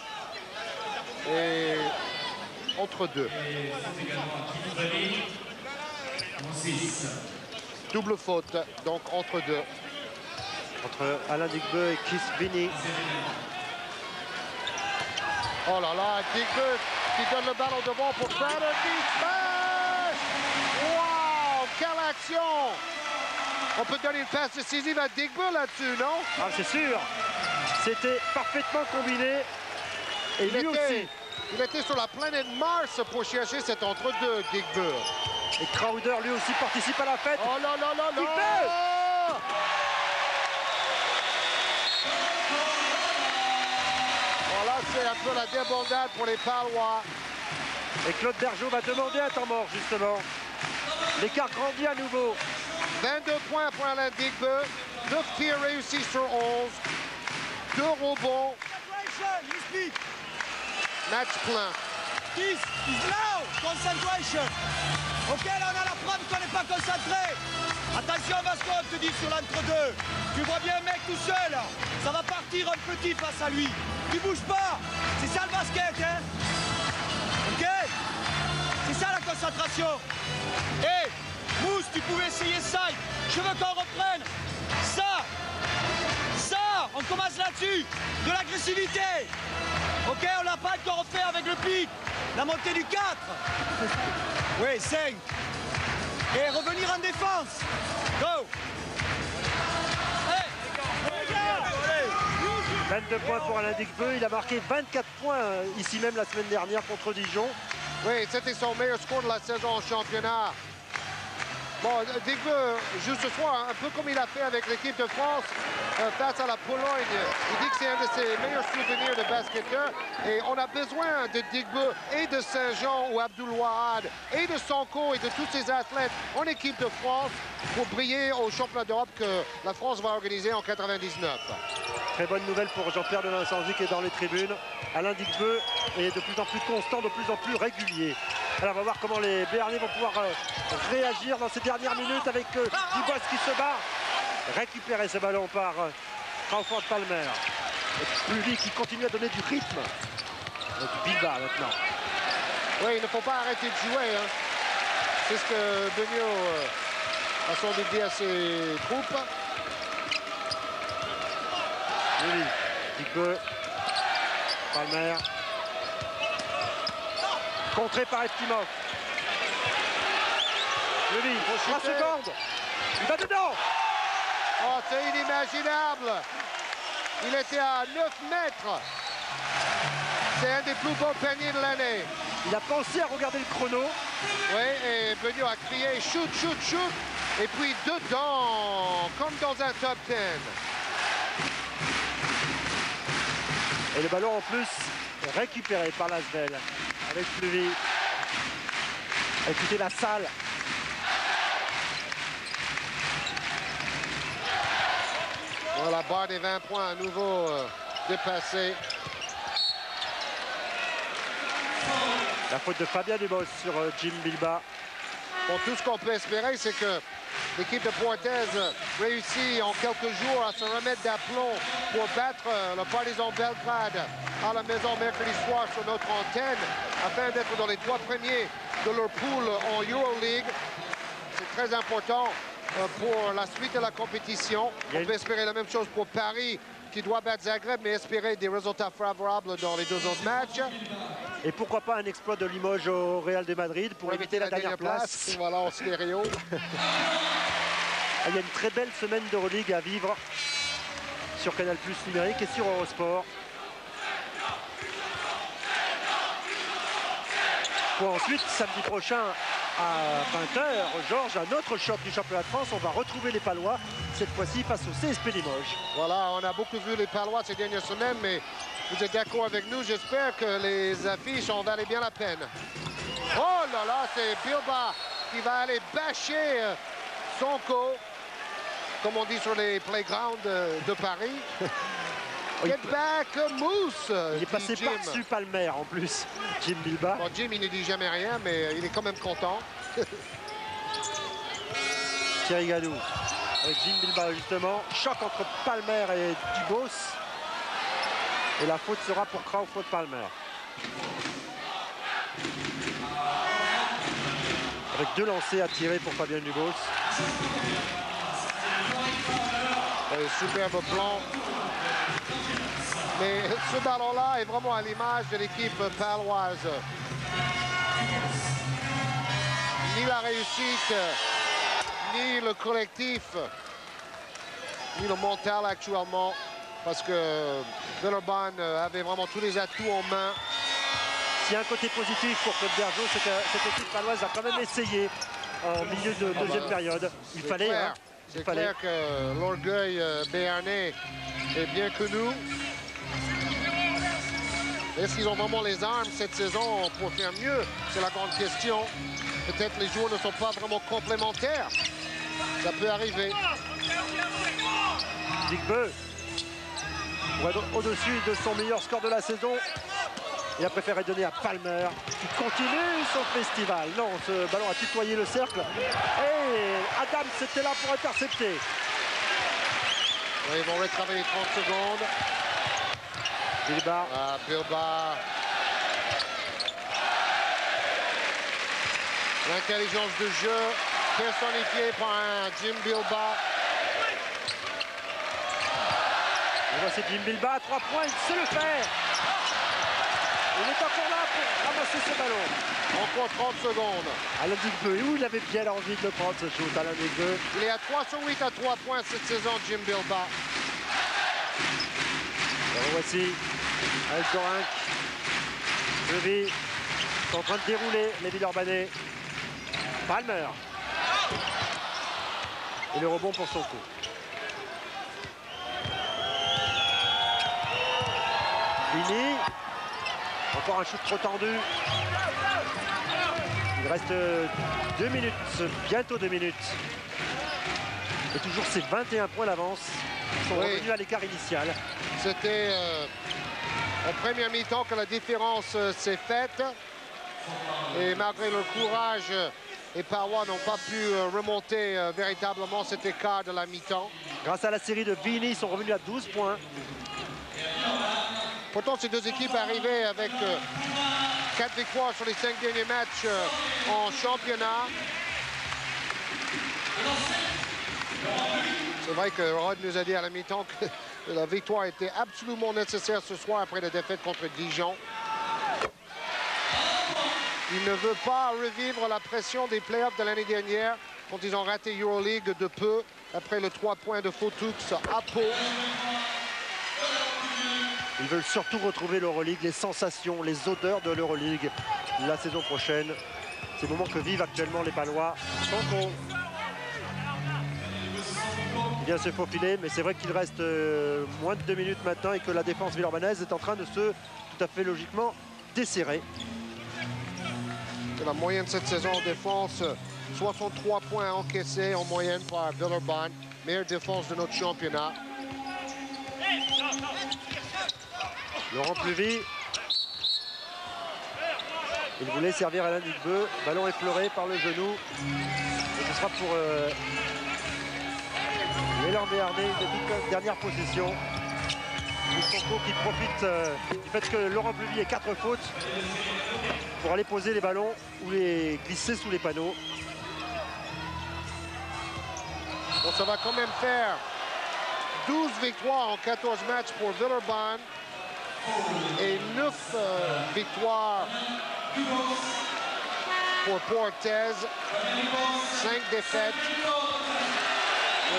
et entre deux. Double faute, donc entre deux. Entre Alain Digbeu et Kisvini. Oh là là, Digbeu qui donne le ballon devant pour Crowder qui smash! Wow, quelle action! On peut donner une passe décisive à Digbeu là-dessus, non? Ah, c'est sûr. C'était parfaitement combiné. Et lui aussi. Il était sur la planète Mars pour chercher cet entre-deux, Digbeu. Et Crowder lui aussi participe à la fête. Oh là là là là! Digbeu! Voilà, c'est un peu la débandade pour les Palois. Et Claude Bergeau va demander un temps mort, justement. L'écart grandit à nouveau. 22 points pour Alain Digbeu. 9 tirs réussis sur 11. 2 rebonds. Match plein. Is now concentration. Ok, là on a la preuve qu'on n'est pas concentré. Attention Vasco, on te dit sur l'entre-deux. Tu vois bien un mec tout seul. Ça va partir un petit face à lui. Tu bouges pas. C'est ça le basket, hein. Ok. C'est ça la concentration. Hé, Mousse, tu pouvais essayer ça. Je veux qu'on reprenne ça. On commence là-dessus. De l'agressivité. Ok, on l'a pas encore fait avec le pic. La montée du 4. Oui, 5. Et revenir en défense. Go. 22 points pour Alain Digbeu. Il a marqué 24 points ici même la semaine dernière contre Dijon. Oui, c'était son meilleur score de la saison en championnat. Bon, Digbeu joue ce soir un peu comme il a fait avec l'équipe de France face à la Pologne. Il dit que c'est un de ses meilleurs souvenirs de basketteur. Et on a besoin de Digbeu et de Saint-Jean ou Abdoul Wahad et de Sonko et de tous ces athlètes en équipe de France pour briller au championnat d'Europe que la France va organiser en 99. Très bonne nouvelle pour Jean-Pierre de Vincenzi qui est dans les tribunes. Alain Digbeu est de plus en plus constant, de plus en plus régulier. Alors on va voir comment les Béarnais vont pouvoir réagir dans ces dernières minutes avec Dubois qui se bat. Récupérer ce ballon par Crawford Palmer. Et Pluvy qui continue à donner du rythme. Avec Bilbao maintenant. Oui, il ne faut pas arrêter de jouer. Hein. C'est ce que Benio a sans doute dit à ses troupes. Oui, Digbeu, Palmer. Contré par Eftimov. Pluvy, 3 secondes. Il va dedans. Oh, c'est inimaginable. Il était à 9 mètres. C'est un des plus beaux paniers de l'année. Il a pensé à regarder le chrono. Oui, et Benio a crié shoot, shoot, shoot. Et puis dedans, comme dans un top 10. Et le ballon en plus récupéré par Lasvel avec Pluvy. Écoutez la salle. La barre des 20 points à nouveau dépassée. La faute de Fabien Dubos sur Jim Bilbao. Bon, tout ce qu'on peut espérer, c'est que l'équipe de Portez réussit en quelques jours à se remettre d'aplomb pour battre le Partizan Belgrade à la maison mercredi soir sur notre antenne, afin d'être dans les 3 premiers de leur poule en Euroleague. C'est très important pour la suite de la compétition. On peut espérer la même chose pour Paris, qui doit battre Zagreb, mais espérer des résultats favorables dans les 2 autres matchs. Et pourquoi pas un exploit de Limoges au Real de Madrid pour éviter la dernière place. Voilà, en stéréo. Il y a une très belle semaine d'Euroleague à vivre sur Canal+ numérique et sur Eurosport. Pour ensuite, samedi prochain à 20 h, Georges, un autre choc du championnat de France. On va retrouver les Palois, cette fois-ci face au CSP Limoges. Voilà, on a beaucoup vu les Palois ces dernières semaines, mais vous êtes d'accord avec nous? J'espère que les affiches en valaient bien la peine. Oh là là, c'est Bilbao qui va aller bâcher Sonko, comme on dit sur les playgrounds de Paris. Get back, Mousse! Il est passé par-dessus Palmer en plus, Jim Bilbao. Bon, Jim, il ne dit jamais rien, mais il est quand même content. Thierry Gadou avec Jim Bilbao justement. Choc entre Palmer et Dubos. Et la faute sera pour Crawford Palmer. Avec 2 lancers à tirer pour Fabien Dubos. Superbe plan. Mais ce ballon-là est vraiment à l'image de l'équipe paloise. Ni la réussite, ni le collectif, ni le mental actuellement. Parce que Villeurbanne avait vraiment tous les atouts en main. S'il y a un côté positif pour Claude Bergeau, c'est que cette équipe paloise a quand même essayé en milieu de deuxième période. Il fallait. Clair. Hein, c'est clair que l'orgueil béarnais est bien connu. Est-ce qu'ils ont vraiment les armes cette saison pour faire mieux? C'est la grande question. Peut-être les joueurs ne sont pas vraiment complémentaires. Ça peut arriver. Dick Beu, pour être au-dessus de son meilleur score de la saison, il a préféré donner à Palmer, qui continue son festival. Non, ce ballon a tutoyé le cercle. Et Adam, c'était là pour intercepter. Oui, ils vont retravailler 30 secondes. Bilbao. Ah, Bilbao. L'intelligence de jeu personnifiée par un Jim Bilbao. Et voici Jim Bilbao à 3 points, il sait le faire. Il est encore là pour ramasser ce ballon. Encore 30 secondes. Alain Digbeu, où il avait bien envie de le prendre ce shoot, Alain Digbeu. Il est à 3 sur 8 à 3 points cette saison, Jim Bilbao. Et voici avec Gorinck. Levi sont en train de dérouler les Villeurbanais. Palmer. Et le rebond pour son coup. Vini. Encore un shoot trop tendu. Il reste 2 minutes, bientôt 2 minutes. Et toujours ces 21 points d'avance sont revenus à l'écart initial. C'était en première mi-temps que la différence s'est faite. Et malgré leur courage, les Palois n'ont pas pu remonter véritablement cet écart de la mi-temps. Grâce à la série de Vini, ils sont revenus à 12 points. Pourtant, ces deux équipes arrivaient avec 4 victoires sur les 5 derniers matchs en championnat. C'est vrai que Rod nous a dit à la mi-temps que la victoire était absolument nécessaire ce soir après la défaite contre Dijon. Il ne veut pas revivre la pression des playoffs de l'année dernière quand ils ont raté Euroleague de peu après le 3 points de Fotux à Pau. Ils veulent surtout retrouver l'Euroleague, les sensations, les odeurs de l'Euroleague la saison prochaine. C'est le moment que vivent actuellement les Palois. Sonko. Il vient se faufiler, mais c'est vrai qu'il reste moins de 2 minutes maintenant et que la défense villeurbannaise est en train de se, tout à fait logiquement, desserrer. C'est la moyenne cette saison en défense. 63 points encaissés en moyenne par Villeurbanne. Meilleure défense de notre championnat. Laurent Pluvy. Il voulait servir Alain Duquebeux. Ballon effleuré par le genou. Et ce sera pour l'élan Béarnais, une des toutes dernières possessions. Moustonco qui profite du fait que Laurent Pluvy ait 4 fautes pour aller poser les ballons ou les glisser sous les panneaux. Bon, ça va quand même faire 12 victoires en 14 matchs pour Villeurbanne et 9 victoires pour Portez, 5 défaites.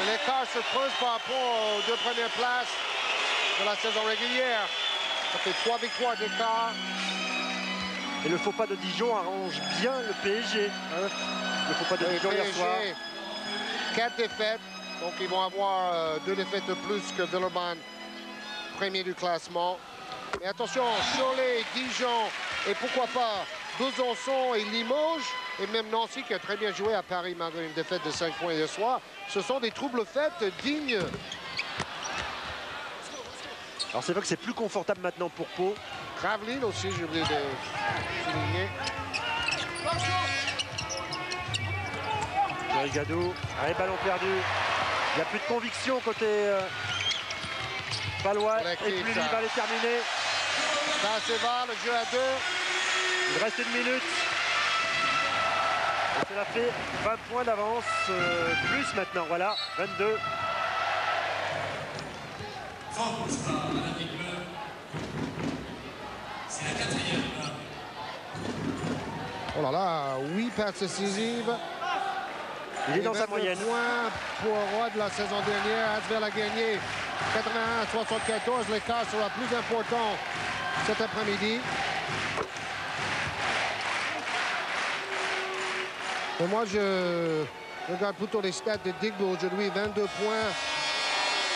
L'écart se creuse par rapport aux 2 premières places de la saison régulière. Ça fait 3 victoires d'écart. Et le faux pas de Dijon arrange bien le PSG. Hein, le faux pas de Dijon hier soir. 4 défaites, donc ils vont avoir 2 défaites de plus que Villeurbanne, premier du classement. Et attention, Cholet, Dijon et pourquoi pas Besançon et Limoges, et même Nancy qui a très bien joué à Paris malgré une défaite de 5 points hier soir. Ce sont des troubles faits dignes. Alors c'est vrai que c'est plus confortable maintenant pour Pau. Gravelines aussi, j'ai oublié de souligner. Thierry Gadou, allez, ballon perdu. Il n'y a plus de conviction côté palois. Et puis il va les terminer. Ça c'est va, le jeu à 2. Il reste 1 minute. Et cela fait 20 points d'avance, plus maintenant, voilà, 22. C'est la 4e. Oh là là, 8 passes décisives. Il est dans sa moyenne. Points pour Roy de la saison dernière. Asvel a gagné 81-74. L'écart sera plus important cet après-midi. Et moi, je regarde plutôt les stats de Digbo aujourd'hui. 22 points,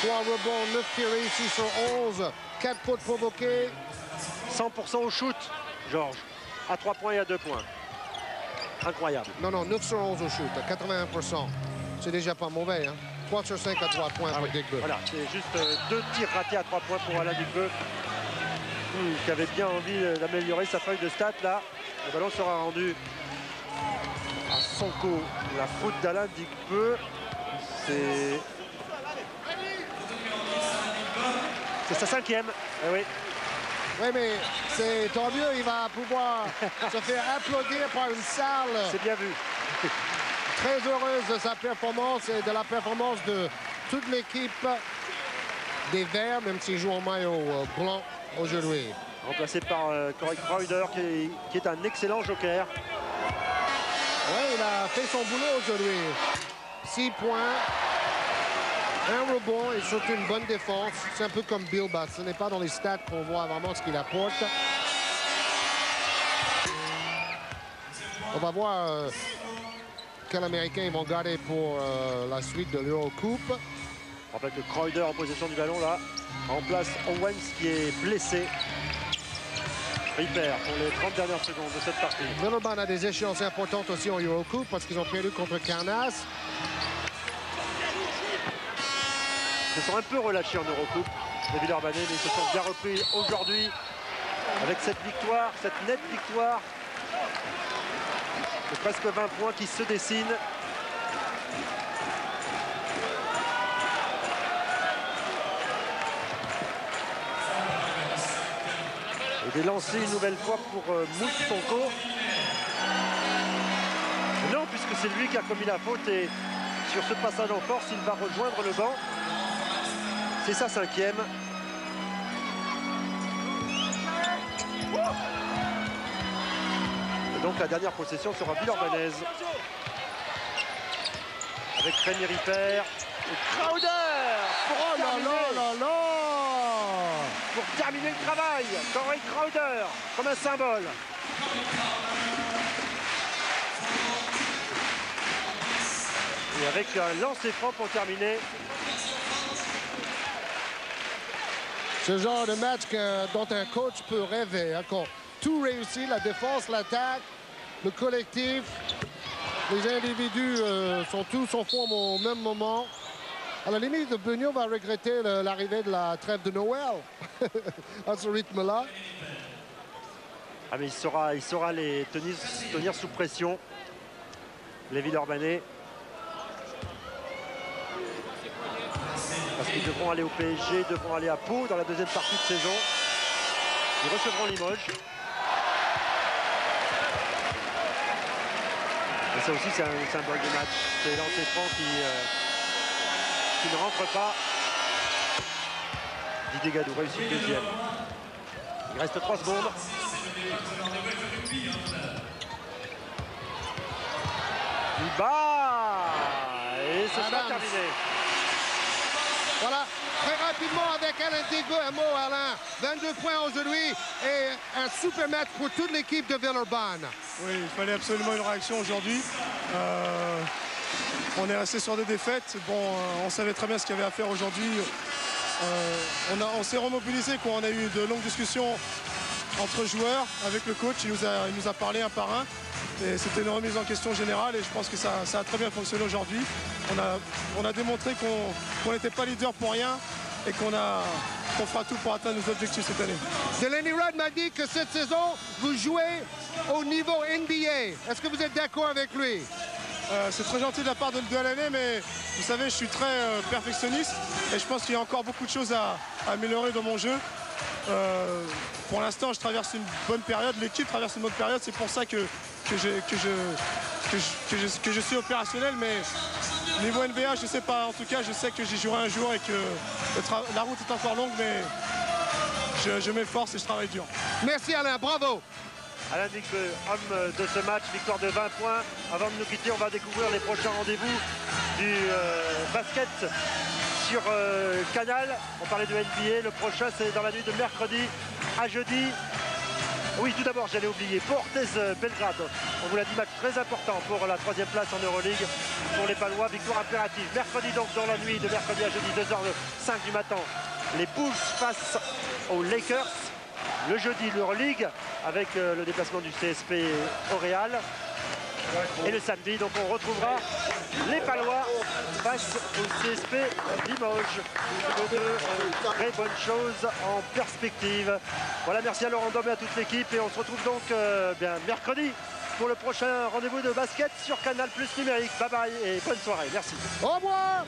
3 rebonds, 9 tirs réussis sur 11, 4 fautes provoquées. 100% au shoot, Georges. À 3 points et à 2 points. Incroyable. Non, 9 sur 11 au shoot, à 81%. C'est déjà pas mauvais, hein. 3 sur 5 à 3 points pour Digbo. Voilà, c'est juste 2 tirs ratés à 3 points pour Alain Duquebeux. Qui avait bien envie d'améliorer sa feuille de stats, là. Le ballon sera rendu à Sonko. La faute d'Alain Duquebeux, c'est sa 5e. Eh oui. Oui, mais c'est tant mieux, il va pouvoir se faire applaudir par une salle. C'est bien vu. Très heureuse de sa performance et de la performance de toute l'équipe des Verts, même s'il joue en maillot blanc aujourd'hui. Remplacé par Corey Crowder, qui est un excellent joker. Oui, il a fait son boulot aujourd'hui. 6 points. Un rebond et surtout une bonne défense. C'est un peu comme Bill Bass. Ce n'est pas dans les stats qu'on voit vraiment ce qu'il apporte. On va voir quel Américain ils vont garder pour la suite de l'Eurocoupe. En fait, le Crowder en possession du ballon, là, en place Owens qui est blessé. Ripper pour les 30 dernières secondes de cette partie. Villeurbanne a des échéances importantes aussi en Eurocoupe parce qu'ils ont perdu contre Carnas. Ils se sont un peu relâchés en Eurocoupe, les Villeurbanais, mais ils se sont bien repris aujourd'hui avec cette victoire, cette nette victoire de presque 20 points qui se dessinent. Et des lancers une nouvelle fois pour Moustonco. Non, puisque c'est lui qui a commis la faute et sur ce passage en force, il va rejoindre le banc. C'est sa 5e. Et donc la dernière possession sera villeurbannaise. Avec Rémi Ripper et Crowder Oh là là là là! Pour terminer le travail, Corey Crowder comme un symbole. Et avec un lancer franc pour terminer. Ce genre de match dont un coach peut rêver. Hein, quand tout réussit, la défense, l'attaque, le collectif, les individus sont tous en forme au même moment. À la limite, Beugnot va regretter l'arrivée de la trêve de Noël à ce rythme-là. Ah mais il saura les tenir sous pression, les Villeurbanais. Parce qu'ils devront aller au PSG, devront aller à Pau dans la deuxième partie de saison. Ils recevront Limoges. Et ça aussi, c'est un symbole de match. C'est lancer franc qui ne rentre pas. Didier Gadou réussit le deuxième. Il reste 3 secondes. Il bat et ce sera terminé. Voilà, très rapidement avec Alain Desgaux, Alain. 22 points aujourd'hui et un super match pour toute l'équipe de Villeurbanne. Oui, il fallait absolument une réaction aujourd'hui. On est resté sur des défaites. Bon, on savait très bien ce qu'il y avait à faire aujourd'hui. On s'est remobilisé, quoi. On a eu de longues discussions entre joueurs avec le coach. Il nous a parlé un par un. Et c'était une remise en question générale et je pense que ça a très bien fonctionné aujourd'hui. On a démontré qu'on n'était pas leader pour rien et qu'on fera tout pour atteindre nos objectifs cette année. Delaney Rudd m'a dit que cette saison, vous jouez au niveau NBA. Est-ce que vous êtes d'accord avec lui? C'est très gentil de la part de l'année, mais vous savez, je suis très perfectionniste et je pense qu'il y a encore beaucoup de choses à améliorer dans mon jeu. Pour l'instant, je traverse une bonne période, l'équipe traverse une bonne période, c'est pour ça que je suis opérationnel, mais niveau NBA, je ne sais pas. En tout cas, je sais que j'y jouerai un jour et que la route est encore longue, mais je m'efforce et je travaille dur. Merci Alain, bravo. Alain Digbeu, homme de ce match, victoire de 20 points. Avant de nous quitter, on va découvrir les prochains rendez-vous du basket sur Canal. On parlait de NBA, le prochain c'est dans la nuit de mercredi à jeudi. Oui, tout d'abord, j'allais oublier, Portez Belgrade. On vous l'a dit, match très important pour la 3e place en Euroleague pour les Palois, victoire impérative. Mercredi donc, dans la nuit de mercredi à jeudi, 2h05 du matin, les Bulls face aux Lakers. Le jeudi, l'Euroleague, avec le déplacement du CSP au Real. Et le samedi, donc on retrouvera les Palois face au CSP Limoges. De très bonnes choses en perspective. Voilà, merci à Laurent Dom et à toute l'équipe. Et on se retrouve donc mercredi pour le prochain rendez-vous de basket sur Canal+ numérique. Bye bye et bonne soirée. Merci. Au revoir.